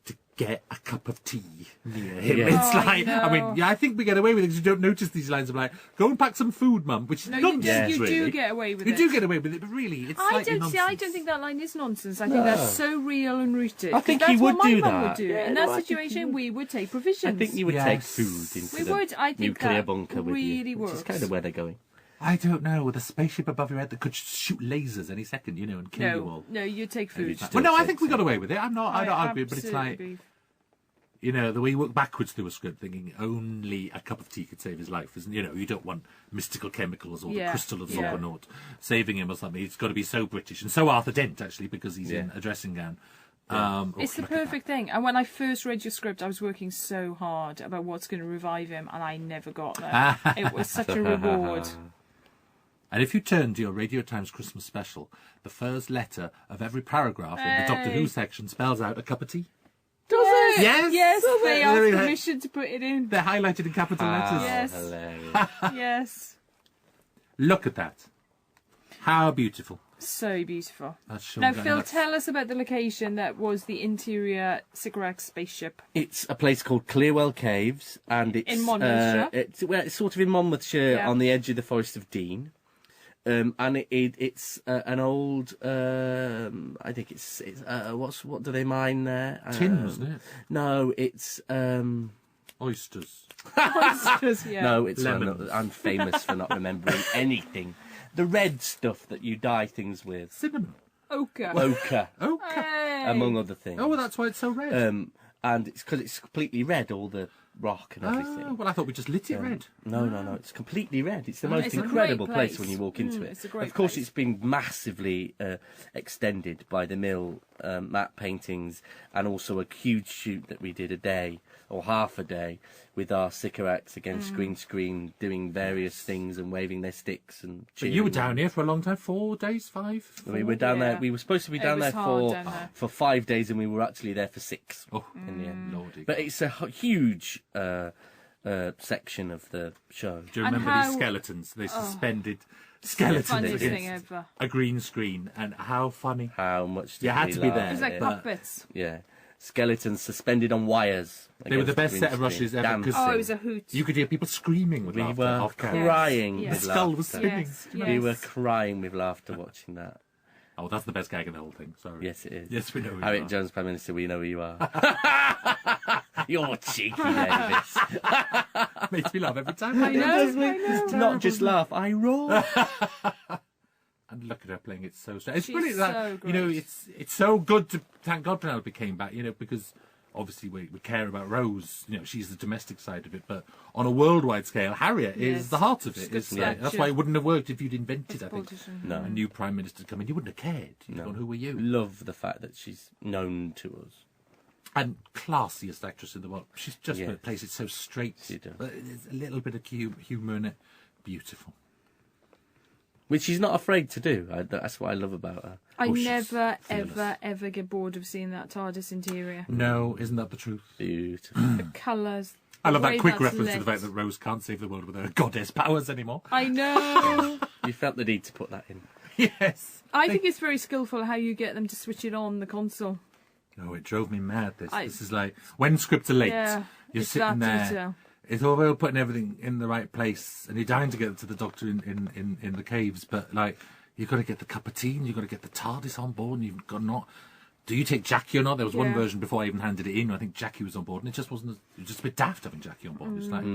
to get a cup of tea near him. Yeah. It's Oh, like, I mean, no. yeah, I think we get away with it because you don't notice these lines of like, go and pack some food, Mum, which is No, you, nonsense, Yeah. you really. do get away with You it. do get away with it, but really, it's I slightly don't see. nonsense. I don't think that line is nonsense. I think that's so real and rooted. I think that's he would what my do mum that. would do. Yeah, In no, that I think he situation, would. we would take provisions. I think you would Yes. take food into We the would. I think nuclear that bunker with you, really which is works. kind of where they're going. I don't know, with a spaceship above your head that could shoot lasers any second, you know, and kill you No, all. no, you take food. just- Well, no, I Still think we takes got away with it. I'm not arguing, but it's absolutely like, agree. you know, the way you work backwards through a script, thinking only a cup of tea could save his life, isn't? You know, you don't want mystical chemicals or the Yeah, crystal of yeah. Zorgonaut saving him or something. It's got to be so British, and so Arthur Dent actually, because he's in Yeah. a dressing gown. It's the look at that. perfect thing. And when I first read your script, I was working so hard about what's going to revive him, and I never got there. It was such a reward. And if you turn to your Radio Times Christmas special, the first letter of every paragraph in the Doctor Hey. Who section spells out a cup of tea. Does it? Yes. Yes, Does it? they There asked we go. permission to put it in. They're highlighted in capital letters. Yes. Hilarious. Yes. Look at that. How beautiful. So beautiful. That's Sean Now, going Phil, nuts. tell us about the location that was the interior Sycorax spaceship. It's a place called Clearwell Caves, and it's In Monmouthshire? It's sort of in Monmouthshire, Yeah. on the edge of the Forest of Dean. And it's an old. I think it's what do they mine there? Tin, wasn't it? No, it's Oysters. Yeah. no, it's Lemons. I'm famous for not remembering anything. The red stuff that you dye things with, Cinnamon. Ochre. ochre, Okay. Hey. among other things. Oh, well, that's why it's so red. And it's because it's completely red, all the rock and everything. Oh, well, I thought we just lit it red. No, it's completely red. It's the most It's a great incredible place place. when you walk into it. It's a great Of course, place. it's been massively extended by the mill matte paintings, and also a huge shoot that we did a day or half a day with our Sycorax against green screen, doing various things and waving their sticks and. But you were cheering. down here for a long time, 4 days, 5? We were down there. Yeah. We were supposed to be It down was there hard for down there. 5 days, and we were actually there for 6 Oh, in the end. lordy. But it's a huge section of the show. Do you And remember how- these skeletons? They suspended Funniest skeletons thing against ever. a green screen, and how funny. How much did You had we to be laugh there. It was at like it? But- puppets. Yeah, skeletons suspended on wires. They were the against best green set of screen. rushes ever, 'cause- Dancing. Oh, it was a hoot. You could hear people screaming with We laughter were off camera. crying Yes. with The skull was laughter. spinning. Yes, We were yes. crying with laughter watching that. Oh, that's the best gag in the whole thing. Sorry. Yes, it is. Yes, we know. who you Harriet are. Jones, Prime Minister, we know who you are. You're cheeky, Davis. Makes me laugh every time. I know, I know. Not just laugh, I roar. And look at her playing it so straight. It's She's brilliant. That, so you know, great. it's so good to thank God Penelope came back. You know, because obviously we care about Rose. You know, she's the domestic side of it, but on a worldwide scale, Harriet Yes. is the heart of it. good It's like, that's stature. why it wouldn't have worked if you'd invented. It's a I think politician. No. a new prime minister come in, you wouldn't have cared. You'd have gone, who were you? Love the fact that she's known to us. And classiest actress in the world. She's just Yes. plays it so straight. She does. But there's a little bit of humour in it. Beautiful. Which she's not afraid to do. That's what I love about her. I Oh, she's never, fearless. ever get bored of seeing that TARDIS interior. No, isn't that the truth? Beautiful. The colours. I love the way that quick that's reference to lit. the fact that Rose can't save the world with her goddess powers anymore. I know. You felt the need to put that in. Yes. I think it's very skillful how you get them to switch it on the console. No, it drove me mad. This I- this is like when scripts are late, Yeah, you're it's sitting that there. detail. It's all about putting everything in the right place, and you're dying to get to the Doctor in the caves, but like you've got to get the cup of tea, and you've got to get the TARDIS on board, and you've got not do you take Jackie or not? There was one Yeah. version before I even handed it in. I think Jackie was on board, and it just wasn't. It was just a bit daft having Jackie on board. It's like,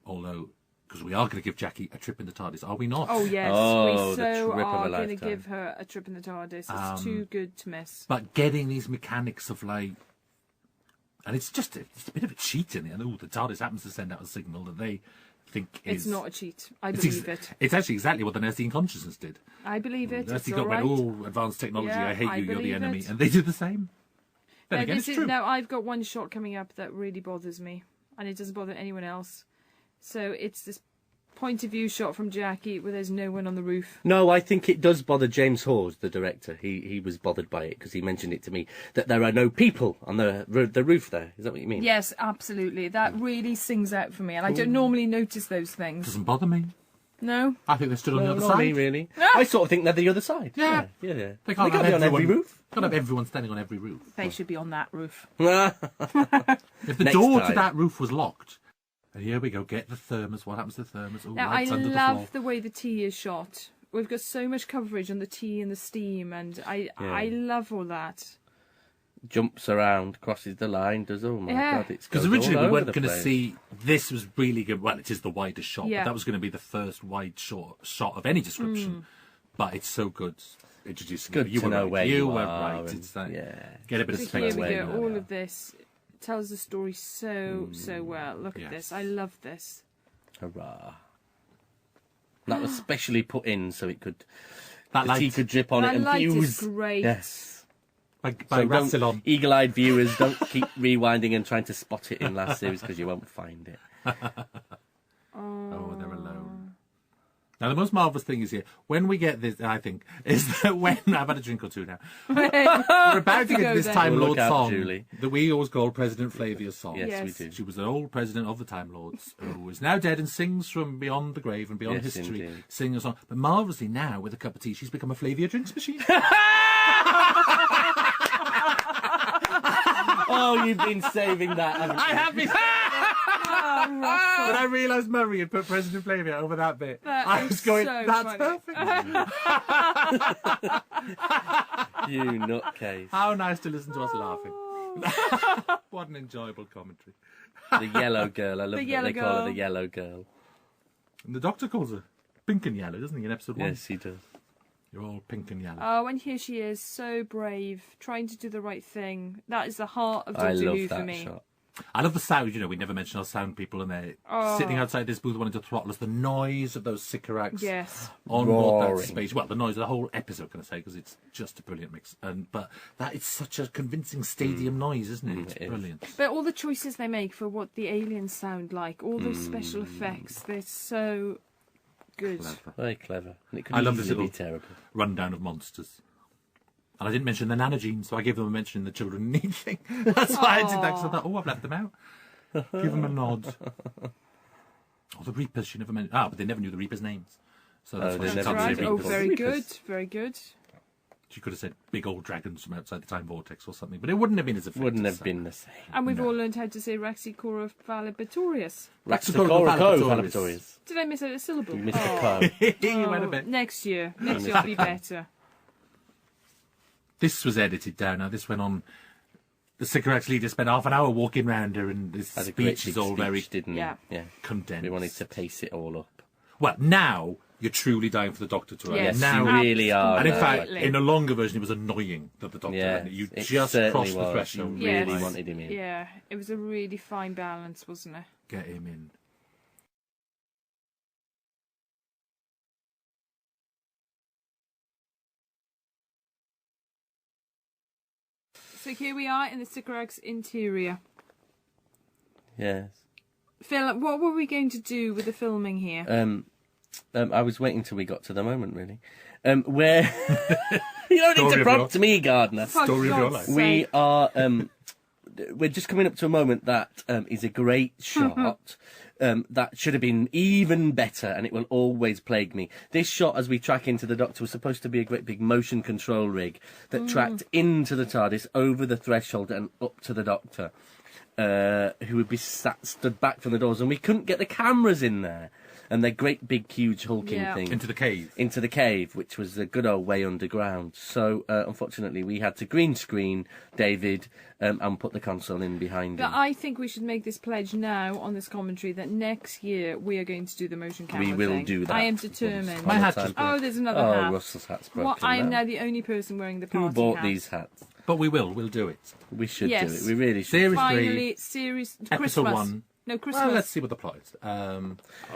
although because we are going to give Jackie a trip in the TARDIS, are we not? Oh yes, Oh, we the so trip of a are going to lifetime. give her a trip in the TARDIS. It's too good to miss. But getting these mechanics of like, and it's a bit of a cheat in it. And the TARDIS happens to send out a signal that they think It's is. not a cheat. I It's believe it. It's actually exactly what the Nerstein consciousness did. I believe it. It's Nerstein all went, right. oh, advanced technology, Yeah, I hate I you, you're the believe enemy. it. And they did the same. Then again, it's true. Now I've got one shot coming up that really bothers me, and it doesn't bother anyone else. So it's this point of view shot from Jackie where there's no one on the roof. No, I think it does bother James Hawes, the director. He was bothered by it because he mentioned it to me that there are no people on the roof there. Is that what you mean? Yes, absolutely. That really sings out for me, and I don't normally notice those things. Doesn't bother me. No? I think they stood on the Well, other not me, side. really. I sort of think they're the other side. Yeah. Yeah. They They can't can't have be on every everyone- roof. Can't have everyone standing on every roof. They should be on that roof. If the Next door to time. that roof was locked, and here we go, get the thermos. What happens to the thermos? Oh, Now, I lights under the love floor. the way the tea is shot. We've got so much coverage on the tea and the steam, and I love all that. Jumps around, crosses the line, does, oh my Yeah. God, it's Because goes originally all we over weren't the going to place. see, this was really good. Well, it is the widest shot, Yeah. but that was going to be the first wide shot of any description. But it's so good. Introducing Good you to were know right. where you you were are right. and- It's like, yeah. get a bit of So space. here we where go. you All are. of this tells the story so well. Look at this. Yes. I love this. Hurrah. That was specially put in so it could, That the tea light could drip on That it and light is fuse. great. Yes. by So Rassilon. don't, eagle-eyed viewers, don't keep rewinding and trying to spot it in last series because you won't find it. Oh, they're alone. Now, the most marvellous thing is here, when we get this, I think, is that when, I've had a drink or two now, we're about to get Go this then. Time Well, Lord look out, song Julie. that we always call President Flavia's song. Yes, Yes. we do. She was an old president of the Time Lords who is now dead and sings from beyond the grave and beyond Yes, history, indeed. singing a song. But marvellously now, with a cup of tea, she's become a Flavia drinks machine. Oh, you've been saving that, haven't you? I have been. When I realised Murray had put President Flavia over that bit, That I is was going, so that's funny." perfect. You nutcase. How nice to listen to us laughing. What an enjoyable commentary. The yellow girl. I love The that yellow they call her girl. the yellow girl. And the Doctor calls her pink and yellow, doesn't he, in episode 1? Yes, he does. You're all pink and yellow. Oh, and here she is, so brave, trying to do the right thing. That is the heart of I Doctor love Who for that me. shot. I love the sound, we never mentioned our sound people, and they're sitting outside this booth wanting to throttle us. The noise of those Sycorax Yes. on board that Roaring. space. Well, the noise of the whole episode, can I say, because it's just a brilliant mix. But that is such a convincing stadium noise, isn't it? It's it is. brilliant. But all the choices they make for what the aliens sound like, all those special effects, they're so good. Very clever. And it could I love this easily be little- terrible. Rundown of monsters. And I didn't mention the nanogenes, so I gave them a mention in the children need thing. That's why I did that, because I thought, I've left them out. Give them a nod. Oh, the Reapers, she never mentioned. But they never knew the Reapers' names. So that's Oh, why they she never can't knew say the Oh, Reapers. very good, Reapers. very good. She could have said big old dragons from outside the time vortex or something, but it wouldn't have been as effective. Wouldn't have so. been the same. And we've all learned how to say Raxicora Valabatorius. Raxacoricovalvatorius. Did I miss a syllable? You missed the Oh. co. You went a bit. Next year will be better. This was edited down. Now this went on. The Sycorax leader spent half an hour walking round her, and this Had a great speech is big all very speech, didn't Yeah. he? Yeah. condensed. We wanted to pace it all up. Well, now you're truly dying for the Doctor to arrive. Yes, now, you really are. and in now, fact, Absolutely. in a longer version, it was annoying that the Doctor Yeah, went. You it just certainly crossed the was. threshold. You really Yes. wanted him in. Yeah, it was a really fine balance, wasn't it? Get him in. So here we are in the Sycorax interior. Yes. Phil, what were we going to do with the filming here? I was waiting till we got to the moment, really. Where you don't Story need to of prompt me, Gardner. For story of your God's life. We sake. are. We're just coming up to a moment that is a great shot. That should have been even better, and it will always plague me. This shot, as we track into the Doctor, was supposed to be a great big motion control rig that tracked into the TARDIS, over the threshold, and up to the Doctor, who would be stood back from the doors, and we couldn't get the cameras in there. and they're great, big, huge, hulking Yeah. things. Into the cave. Into the cave, which was a good old way underground. So, unfortunately, we had to green screen David and put the console in behind But him. I think we should make this pledge now on this commentary that next year we are going to do the motion camera We will thing. do that. I am determined. My hat Time. just Oh, there's another Oh, hat. Russell's hat's broken. What? I am now. now the only person wearing the party Who bought hat. these hats? But we'll do it. We should Yes. do it. We really should. Series Finally, series Episode Christmas. 1. No, Christmas. Well, let's see what the plot is.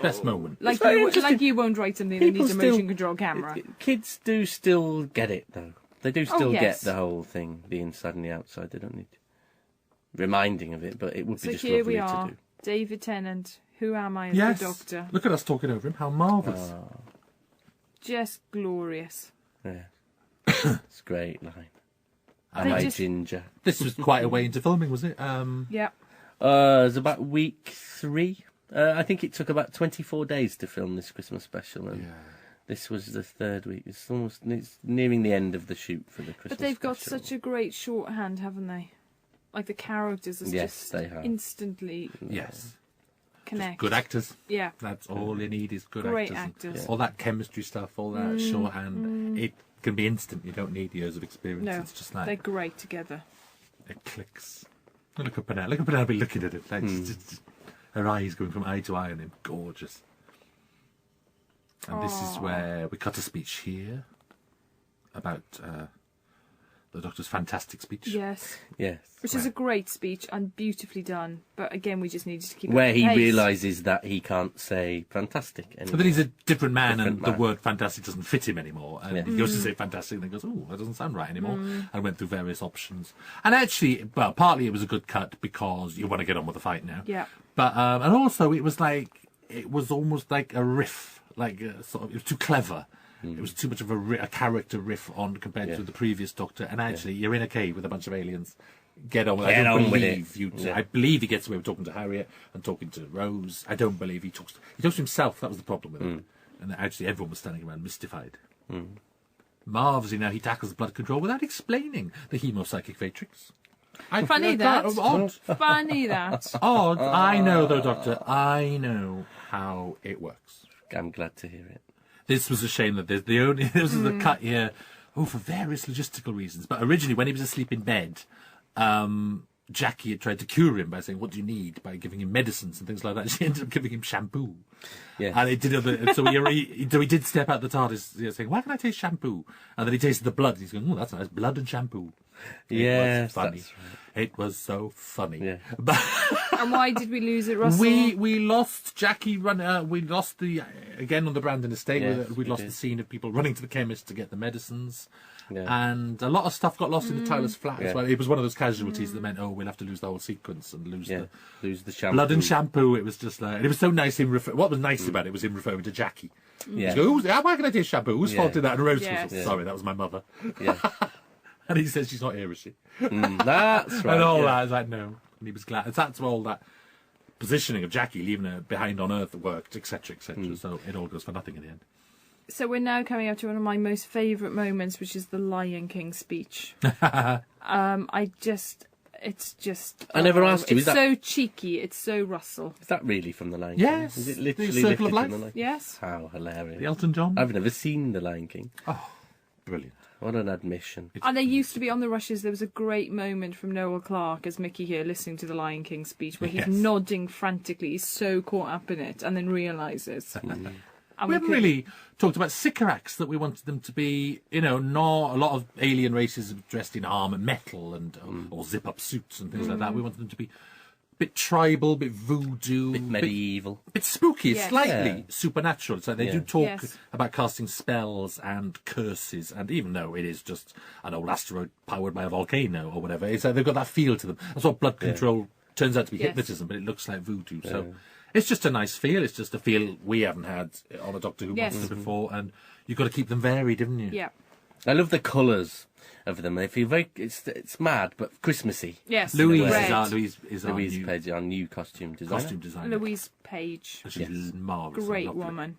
Best moment. Like very you, interesting. like you won't write something that People needs a still- motion control camera. Kids do still get it, though. They do still yes. get the whole thing, the inside and the outside. They don't need reminding of it, but it would be So just here lovely we are, to do. David Tennant. Who am I as Yes. the Doctor? Look at us talking over him. How marvellous. Just glorious. Yeah. It's a great line. Am They I just- ginger? This was quite a way into filming, was it? Yeah. It was about week 3. I think it took about 24 days to film this Christmas special, and this was the 3rd week. It's nearing the end of the shoot for the Christmas But they've got special. such a great shorthand, haven't they? Like the characters are Yes, just they have. instantly Yes. connect. Good actors. Yeah. That's all you need is good Great actors. actors. All that chemistry stuff, all that shorthand. It can be instant. You don't need years of experience. No, It's just they're like great together. it clicks. Look at Penelope. Look at Penelope looking at it. Like, just her eyes going from eye to eye on him. Gorgeous. And this is where we cut a speech here about the Doctor's fantastic speech. Yes. Yes. Which is a great speech and beautifully done. But again, we just needed to keep Where up he the pace. realises that he can't say fantastic anymore. But then he's a different man, Different and man. the word fantastic doesn't fit him anymore. And Yeah. he goes to say fantastic, and then goes, oh, that doesn't sound right anymore. And went through various options. And actually, well, partly it was a good cut because you want to get on with the fight now. Yeah. But and also it was almost like a riff, like sort of, it was too clever. It was too much of a character riff on compared to the previous Doctor. And actually, you're in a cave with a bunch of aliens. Get on with it. Get I don't on with believe it. you. Yeah. I believe he gets away with talking to Harriet and talking to Rose. I don't believe he talks. He talks to himself. That was the problem with it. And actually, everyone was standing around mystified. Marvellously, now he tackles blood control without explaining the hemopsychic matrix. Funny that. Odd. Funny that. Odd. I know, though, Doctor. I know how it works. I'm glad to hear it. This was a shame that this is the cut here. Oh, for various logistical reasons. But originally, when he was asleep in bed, Jackie had tried to cure him by saying, "What do you need?" by giving him medicines and things like that. She ended up giving him shampoo. Yes. And it did so he did step out the TARDIS saying, "Why can I taste shampoo?" And then he tasted the blood. And he's going, "Oh, that's nice, blood and shampoo." It Yes, was funny. that's right. It was so funny. Yeah. But And why did we lose it, Russell? we lost Jackie we lost the again on the Brandon estate. Yes, we we lost did. the scene of people running to the chemist to get the medicines. Yeah. And a lot of stuff got lost in the Tyler's flat as Yeah. well. It was one of those casualties that meant, we'll have to lose the whole sequence and lose Yeah. the Lose the shampoo. blood and shampoo. It was just like, and it was so nice him what was nice about it was him referring to Jackie. Yeah. He goes, why can I taste shampoo? Whose fault did that? And Rose Yes. was, sorry, that was my mother. Yeah. And he says she's not here, is she? That's right. And all yeah. that. I was like, no. And he was glad. That's all that positioning of Jackie, leaving her behind on Earth, worked, etc., etc. So it all goes for nothing in the end. So we're now coming up to one of my most favourite moments, which is the Lion King speech. It's just... I never asked you, It's is that- so cheeky. It's so Russell. Is that really from The Lion Yes, King? Is it the literally Circle lifted of Life. from The Lion King? Yes. How hilarious. The Elton John. I've never seen The Lion King. Brilliant. What an admission. And there used to be on the rushes, there was a great moment from Noel Clarke as Mickey here listening to the Lion King speech where he's Yes. nodding frantically. He's so caught up in it and then realises. And We haven't really talked about Sycorax, that we wanted them to be, not a lot of alien races dressed in armour, metal, and or zip-up suits and things like that. We wanted them to be a bit tribal, a bit voodoo, Bit medieval. bit spooky, Yes. slightly Yeah. supernatural. So they Yeah. do talk Yes. about casting spells and curses, and even though it is just an old asteroid powered by a volcano or whatever, it's like they've got that feel to them. That's what blood control turns out to be, Yes. hypnotism, but it looks like voodoo. So it's just a nice feel. It's just a feel we haven't had on a Doctor Who Yes. monster before, and you've got to keep them varied, haven't you? Yeah. I love the colours of them. They feel very... It's mad, but Christmassy. Yes. Louise Red. is our Louise new Page, our new costume designer. costume designer. Louise Page. She's Yes. marvellous. Great lovely. woman.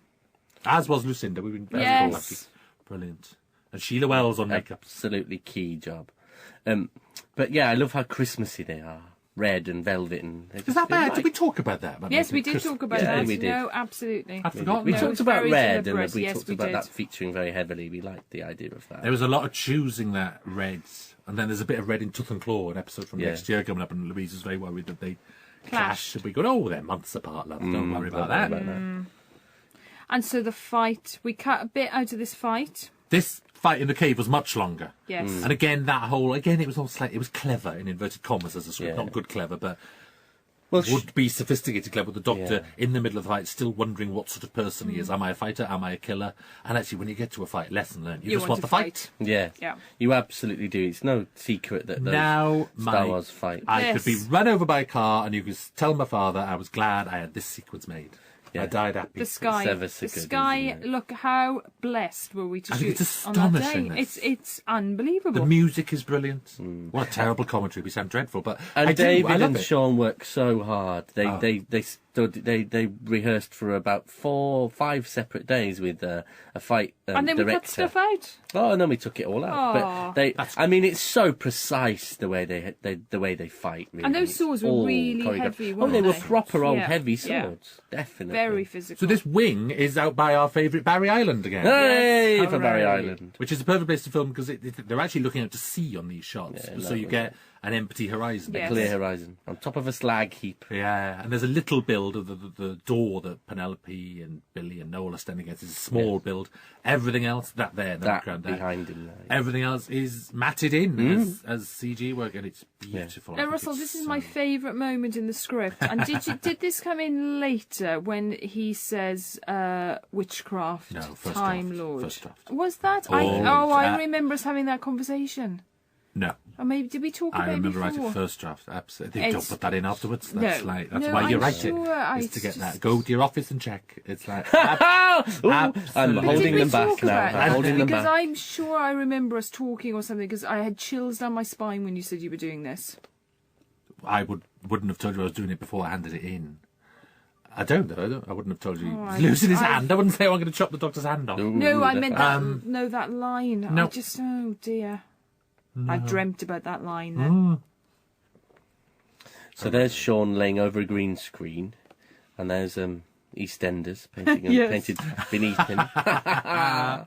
As was Lucinda. We've been very Yes. lucky. Brilliant. And Sheila Wells on makeup. Absolutely key job. But yeah, I love how Christmassy they are. red and velvet, and Is that bad? Did we talk about that? About Yes, we making did talk about Yeah, that. we did. No, absolutely. I'd forgotten. We that. talked it's about very red, and deliberate. we Yes, talked we about did. that featuring very heavily. We liked the idea of that. There was a lot of choosing that reds, and then there's a bit of red in Tooth and Claw, an episode from Yeah. next year coming up, and Louise was very worried that they Clashed. clash. And we go, oh, they're months apart, love. Don't worry about that. And so the fight, we cut a bit out of this fight. This fight in the cave was much longer. Yes. And again, it was all slightly, it was clever in inverted commas as a script, Yeah. not good clever, but Well, would be sophisticated clever. The Doctor Yeah. in the middle of the fight, still wondering what sort of person he is. Am I a fighter? Am I a killer? And actually, when you get to a fight, lesson learned. You just want to the fight. yeah, Yeah. you absolutely do. It's no secret that those Now, Star Wars fight. I could be Yes. run over by a car, and you could tell my father I was glad I had this sequence made. Yeah. I died happy. The sky, ever so the good, sky. isn't it? Look how blessed were we to I think shoot it's on that day. astonishing, this. It's unbelievable. The music is brilliant. What a terrible commentary. We sound dreadful, but And I David love and it. Sean worked so hard. They rehearsed for about 4-5 separate days with a fight and then we director. cut stuff out. Oh, and then we took it all out. Aw. But I mean, it's so precise the way they fight. Really. And those It's swords were all really choreographed. heavy, Oh, weren't they were they? proper old Yeah, heavy yeah. swords. Definitely. Very physical. So this wing is out by our favourite Barry Island again. Hey, Yes, for Barry hooray. Island. Which is a perfect place to film because they're actually looking out to sea on these shots. Yeah, so you lovely. get an empty horizon. Yes. Clear horizon on top of a slag heap. Yeah, and there's a little build of the door that Penelope and Billy and Noel are standing against. It's a small build. Everything else, that there in the That background there. behind him there. Everything else is matted in as CG work, and it's beautiful. I Now, think Russell, it's this is so- my favourite moment in the script. And did this come in later when he says witchcraft, No, first Time draft, Lord? first draft. Was that? Oh, I that- remember us having that conversation. No, Or maybe did we talk about I it remember before? writing first draft. Absolutely, they don't It's- put that in afterwards. That's No. that's No, why you I'm write sure it. Is to get just- that. Go to your office and check. It's like Ooh, I'm absolutely. holding Did we them back talk now. about I'm that? holding them Because back. I'm sure I remember us talking or something because I had chills down my spine when you said you were doing this. I wouldn't have told you I was doing it before I handed it in. I don't know. I wouldn't have told you. Oh, He's losing his I- hand. I wouldn't say, oh, I'm going to chop the Doctor's hand off. Ooh, No, I that's meant fine. that. That line. no. I just. Oh dear. I dreamt about that line then. So there's Sean laying over a green screen, and there's EastEnders painting Yes. painted beneath him. And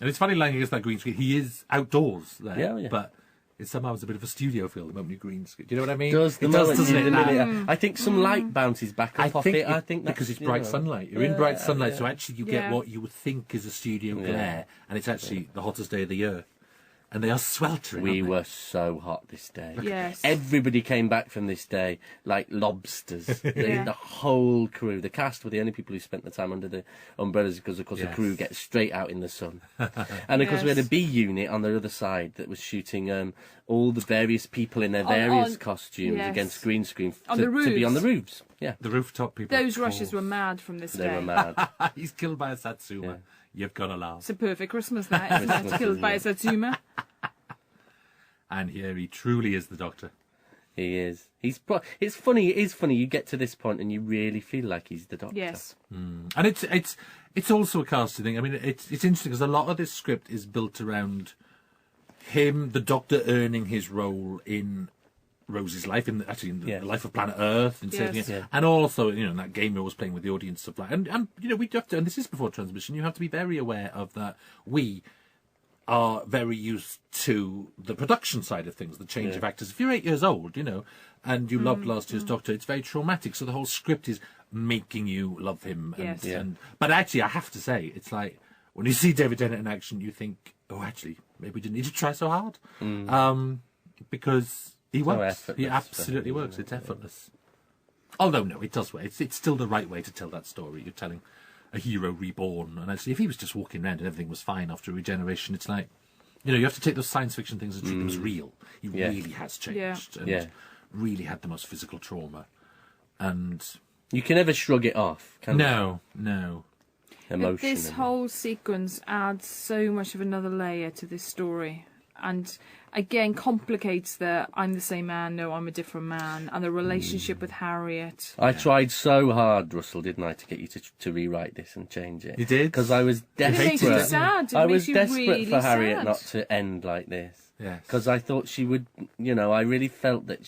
it's funny lying against that green screen. He is outdoors there, Yeah. but it somehow is a bit of a studio feel, the moment you green screen. Do you know what I mean? Does the it does, moment doesn't you it? delineate- I think some light bounces back I off think, it. I think that's, because it's you bright know, sunlight. You're in bright yeah, sunlight, yeah. so actually you Yeah. get what you would think is a studio glare, and it's actually the hottest day of the year. And they are sweltering. We aren't they? were so hot this day. Yes. Everybody came back from this day like lobsters. Yeah. The whole crew. The cast were the only people who spent the time under the umbrellas because, of course, the Yes. crew gets straight out in the sun. And, of course, we had a Yes. B unit on the other side that was shooting all the various people in their various on- costumes yes. against green screen On to, the to be on the roofs. roofs. Yeah, The rooftop people. Those of rushes course. were mad from this they day. were mad. He's killed by a Satsuma. Yeah. You've got to laugh. It's a perfect Christmas, that, isn't it? Christmas, Killed by a isn't Satsuma. And here he truly is the Doctor. He is. It's funny. It is funny. You get to this point and you really feel like he's the Doctor. Yes. And it's also a casting thing. I mean, it's interesting because a lot of this script is built around him, the Doctor, earning his role in Rose's life, in the Yeah. life of Planet Earth, and saving Yes. it, Yeah. and also in that game he was playing with the audience stuff like, and we have to, and this is before transmission. You have to be very aware of that. We are very used to the production side of things, the change of actors. If you're 8 years old, and you loved last year's Doctor, it's very traumatic. So the whole script is making you love him. And, Yes. Yeah. but actually, I have to say, it's like when you see David Tennant in action, you think, oh, actually, maybe we didn't need to try so hard, because he works. effortless He for absolutely him, works. isn't It's effortless. Although no, it does work. It's still the right way to tell that story. You're telling a hero reborn, and actually, if he was just walking around and everything was fine after regeneration, it's like, you have to take those science fiction things and treat them as real. He Yeah. really has changed, and Yeah. really had the most physical trauma, and You can never shrug it off, can no. you? But Emotion. this whole sequence adds so much of another layer to this story. and again complicates the I'm the same man, no, I'm a different man, and the relationship with Harriet. I tried so hard, Russell, didn't I, to get you to rewrite this and change it? You did? Because I was It makes you desperate. sad. It I makes was you desperate really for Harriet sad. not to end like this. Yes. Because I thought she would, I really felt that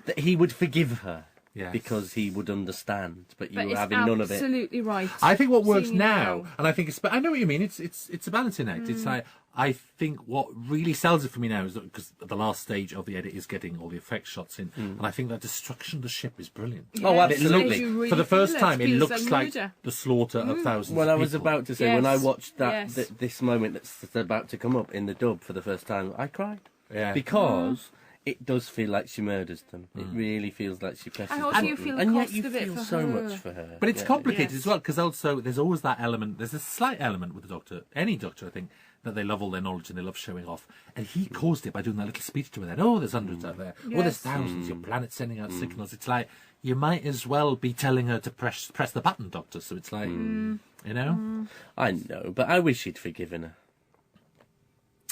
that he would forgive her. Yes. Because he would understand, but you But were it's having none of it. absolutely right. I think what works Seeing now, now. and I think I know what you mean. It's a balancing act. It's like, I think what really sells it for me now is that because the last stage of the edit is getting all the effect shots in, and I think that destruction of the ship is brilliant. Oh, Yes, absolutely. you really For the first feel time, it feels looks like murder. the slaughter of thousands. Well, of I was people. about to say, when I Yes, watched that yes. this moment that's about to come up in the dub for the first time, I cried. Yeah. Because it does feel like she murders them. It really feels like she presses And the also you button. feel the and yet cost you of it feel for so her. much for her. But it's Yeah. complicated Yes. as well, because also there's always that element, there's a slight element with the Doctor, any Doctor, I think, that they love all their knowledge and they love showing off. And he caused it by doing that little speech to her then. Oh, there's hundreds out there. Oh, there's Yes. thousands. Your planet's sending out signals. It's like, you might as well be telling her to press the button, Doctor. So it's like, you know? I know, but I wish he'd forgiven her.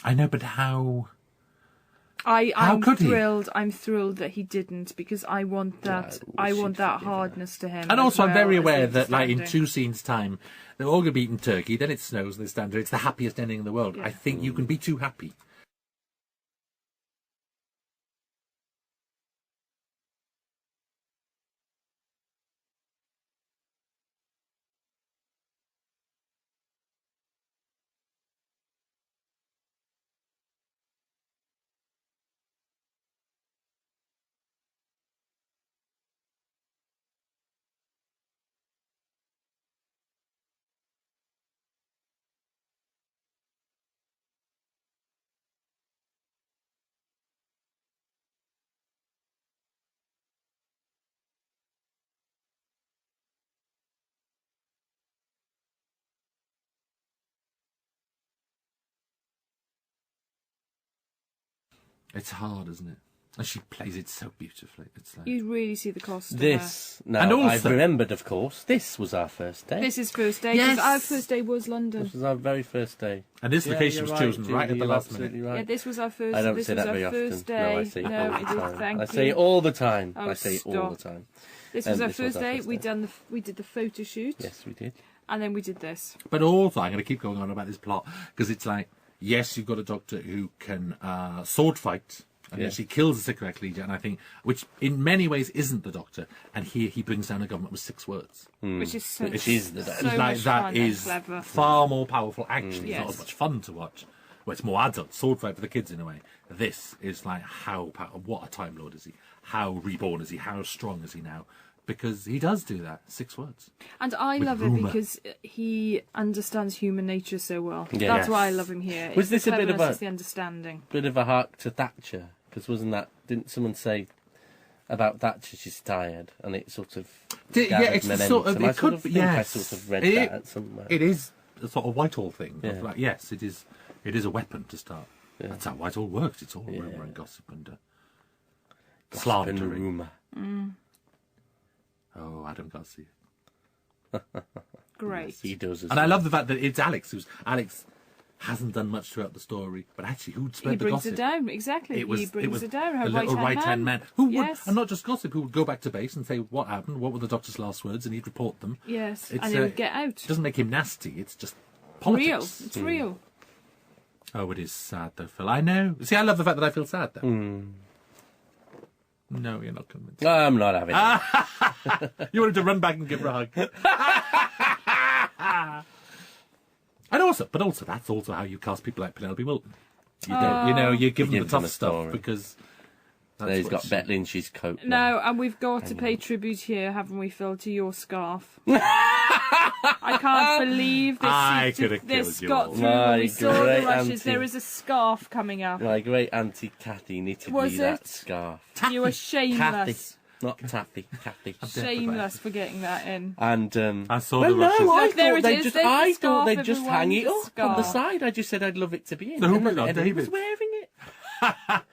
I know, but how... I'm How could he? thrilled. I'm thrilled that he didn't, because I want that. Yeah, I we want should that forgive her. hardness to him. And as also, I'm well very as aware the that, like, in understanding. 2 scenes' time, they're all going to be eating turkey, then it snows and they stand there. It's the happiest ending in the world. Yeah. I think you can be too happy. It's hard, isn't it? And she plays it so beautifully. It's like... You really see the cost. of This, now, And also- I've remembered, of course, this was our first day. her. This is first day, because Yes. our first day was London. This was our very first day. And this location you're was chosen Julie, right at the you're last absolutely minute. Right. Yeah, this was our first. I don't this say was that our very often. first day. No, I say it all it the is. time. Thank I you. say it all the time. Oh, I say it all the stop. time. This was our this was first our day. first We day. we did the photo shoot, Yes, we did. and then we did this. But also, I'm going to keep going on about this plot, because it's like, yes, you've got a Doctor who can sword fight, and Yeah. then she kills the Sycorax leader, and I think, which in many ways isn't the Doctor, and here he brings down a government with 6 words. Which is so, Which is the- so It's much like, fun that and is clever. far more powerful, actually. It's not Yes. as much fun to watch. Well, it's more adult, sword fight for the kids in a way. This is like, what a Time Lord is he? How reborn is he? How strong is he now? Because he does do that, 6 words. And I With love rumour. it because he understands human nature so well. Yeah. That's why I love him here. Was It's this the a bit of cleverness, a- it's the understanding? Bit of a hark to Thatcher, because didn't someone say about Thatcher she's tired, and it sort of Yeah, gathered it's the momentum. sort of, I it could think be, I yes. sort of read It- that somewhere. It is a sort of Whitehall thing. Of Yeah. like, yes, it is a weapon to start. Yeah. That's how Whitehall works. It's all Yeah. rumour and gossip and Gossip and slandering. rumour. Oh, Adam Garcia. Great. He does as And I well. love the fact that it's Alex Alex hasn't done much throughout the story, but actually who'd spread He the brings gossip? it down, exactly. It was, he brings it down. a Her little right-hand man who would, Yes. and not just gossip, who would go back to base and say what happened, what were the Doctor's last words, and he'd report them. Yes, It's, and he would get out. It doesn't make him nasty. It's just politics. Real. It's real. Oh, it is sad though, Phil. I know. See, I love the fact that I feel sad though. No, you're not convinced. I'm not having it. You wanted to run back and give her a hug. And also, that's also how you cast people like Penelope Wilton. You don't, you give them give the them tough a stuff story. because that's He's what got she- Bet Lynch's coat. No, and we've got to pay tribute here, haven't we, Phil, to your scarf? I can't believe this. I could have this killed you got all. through when My we saw the great rushes. auntie. There is a scarf coming up. My great auntie Kathy knitted Was me that it? scarf. You were Kathy, shameless. not Taffy. Kathy. Shameless for getting that in. And I saw well, the rushes. no, I Look, there thought it they'd is. just. There's the I thought scarf, they'd just hang it everyone. up on the Scarf. side. I just said I'd love it to be in. So who And put it on, everyone was David? wearing it.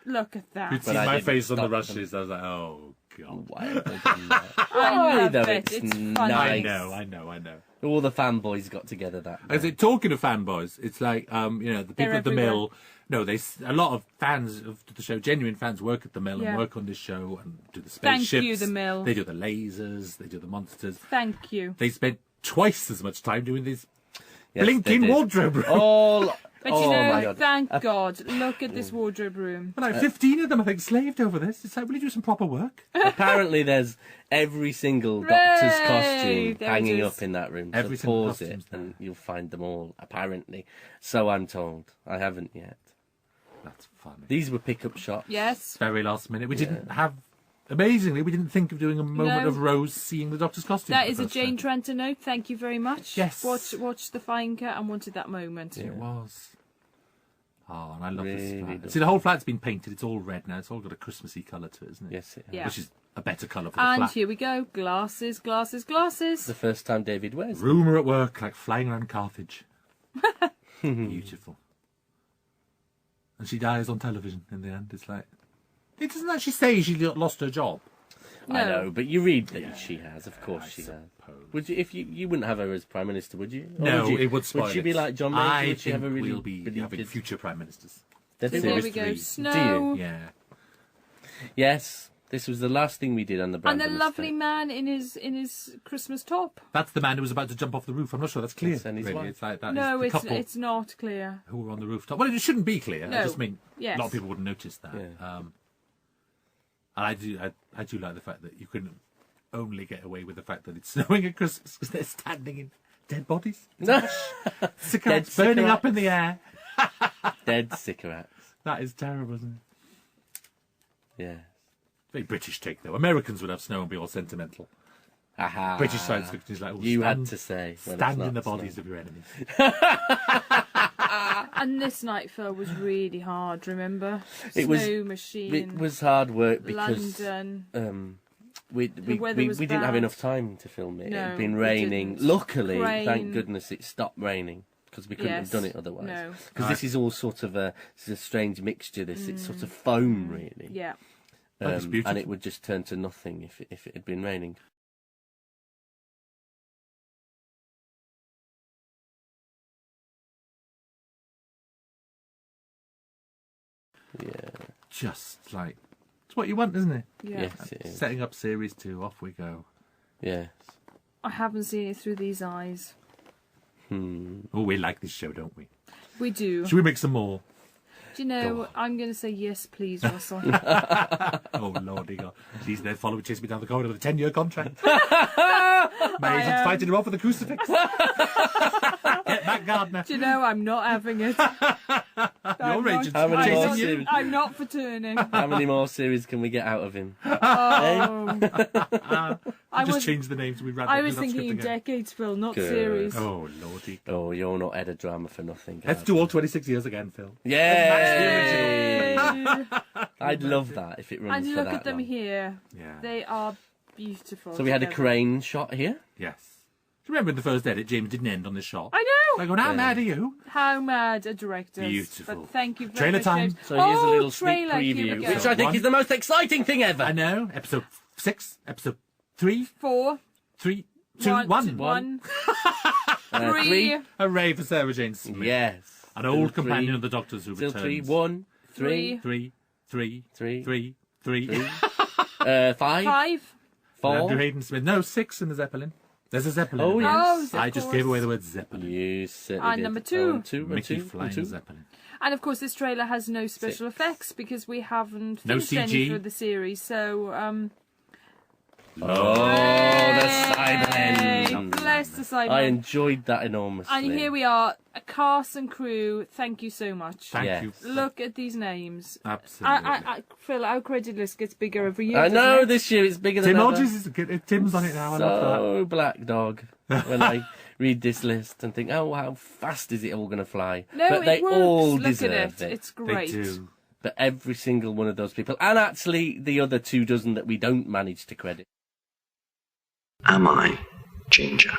Look at that. You'd But seen I my didn't face on the stop them. rushes. I was like, oh god. Why have they done that? I love though, it. it's It's funny. nice. I know. All the fanboys got together that As day. it talking of fanboys, it's like the people They're at the everywhere. mill. No, a lot of fans of the show, genuine fans, work at the mill Yeah. and work on this show and do the Thank spaceships. you, the mill. They do the lasers. They do the monsters. Thank you. They spent twice as much time doing these Yes, blinking they did. wardrobe rooms. All. But oh you know, my God. thank God, look at this wardrobe room. Like 15 of them, I think, slaved over this. It's like, will you do some proper work? Apparently, there's every single Hooray! doctor's costume There it hanging is. up in that room. Every so single pause costume's it, there. and you'll find them all. Apparently, so I'm told. I haven't yet. That's funny. These were pickup shots. Yes. Very last minute. We didn't have... Amazingly, we didn't think of doing a moment No. of Rose seeing the Doctor's costume. That for is the a first Jane time. Trenton note. Thank you very much. Yes. Watched the fine cut and wanted that moment. It was. Oh, and I love this Really flat. lovely. See, the whole flat's been painted. It's all red now. It's all got a Christmassy colour to it, isn't it? Yes, it has. Yeah. Which is a better colour for the And flat. here we go. Glasses, glasses, glasses. The first time David wears. it. Rumour at work, like flying around Carthage. Beautiful. And she dies on television in the end. It's like... It doesn't actually say she lost her job. I No. know, but you read that she has. Of course, I she has. suppose. Would you? If you wouldn't have her as prime minister, would you? Or No, would you, it would spoil Would she it. be like John Major? I Would she have think a really we'll be having beleaguered- future prime ministers. That's So it. there Series we go. 3. Snow. Yeah. Yes, this was the last thing we did on the And Brandon the lovely estate. man in his Christmas top. That's the man who was about to jump off the roof. I'm not sure that's clear. Yes, and his really. wife. It's like that No, is the it's couple it's not clear. who were on the rooftop. Well, it shouldn't be clear. I No. just mean Yes. a lot of people wouldn't notice that. Yeah. And I do like the fact that you can only get away with the fact that it's snowing at Christmas because they're standing in dead bodies. Cigarettes Dead burning up cigarettes. in the air. Dead Sycorax. That is terrible, isn't it? Yeah. Very British take, though. Americans would have snow and be all sentimental. Aha. British science fiction is like, oh, You stand, had to say. when it's stand not in the snow. bodies of your enemies. And this nightfall was really hard. Remember? It was- Snow machine. It was hard work because London. we weather was didn't have bad. enough time to film it. It No, had been we raining. didn't. Luckily, Rain. thank goodness, it stopped raining because we couldn't have done it otherwise. No. Because this is all sort of this is a strange mixture. It's sort of foam, really. Yeah. That is beautiful. And it would just turn to nothing if it had been raining. Yeah. Just like, it's what you want, isn't it? Yeah. Yes, it is. Setting up series 2, off we go. Yes. I haven't seen it through these eyes. Oh, we like this show, don't we? We do. Should we make some more? Do you know, I'm going to say yes, please, Russell. Oh, Lordy God. Please, they'd follow and chase me down the corridor with a 10-year contract. My agent's fighting him off with a crucifix. Get back, Gardner. Do you know, I'm not having it. Your agent's How many more chasing you. series? I'm not for turning. How many more series can we get out of him? Oh. I Just was, change the names. We ran I the was script thinking in again. decades, Phil, not Good. series. Oh, Lordy. Oh, you're not Ed a drama for nothing. Let's do all 26 years again, Phil. Yay! Yay! I'd love that if it runs And for look that at them long. here. Yeah. They are beautiful. So we had a together. crane shot here. Yes. Do you remember in the first edit, James didn't end on this shot? I know. Like, going, how mad are you? How mad a director. Beautiful. But thank you very Trailer much, time. James. So here's a Oh, little sneak trailer, here we preview, go. which I think One. is the most exciting thing ever. I know. Episode 6, episode 3, 4, 3, 2, 1. one, Three. three, Hooray for Sarah Jane Smith. Yes. An old Still companion three. of the Doctor's who Still returns. 3, 1, 3, 3, 3, Three. 3, 3. 5, 5. 4. Andrew Hayden Smith. No, 6 in the Zeppelin. There's a Zeppelin. Oh, in yes. there. Oh, of I just course. gave away the word Zeppelin. You certainly And did. number 2. Oh, and 2, and Mickey 2, flying and 2. a Zeppelin. And of course, this trailer has no special 6. effects because we haven't No finished any CG. for the series. So, Oh, the yay, Cybermen. bless the Cybermen. I enjoyed that enormously. And here we are, a cast and crew. Thank you so much. Thank Yes. you. Look at these names. Absolutely. Phil, our credit list gets bigger every year. I doesn't know it? this year it's bigger than Tim ever. Hodges is good. Tim's on it now. I love So black dog when I read this list and think, oh, how fast is it all going to fly? No, but they it works. all Look deserve at it. It's that. great. They do. But every single one of those people, and actually the other 2 dozen that we don't manage to credit. Am I Ginger?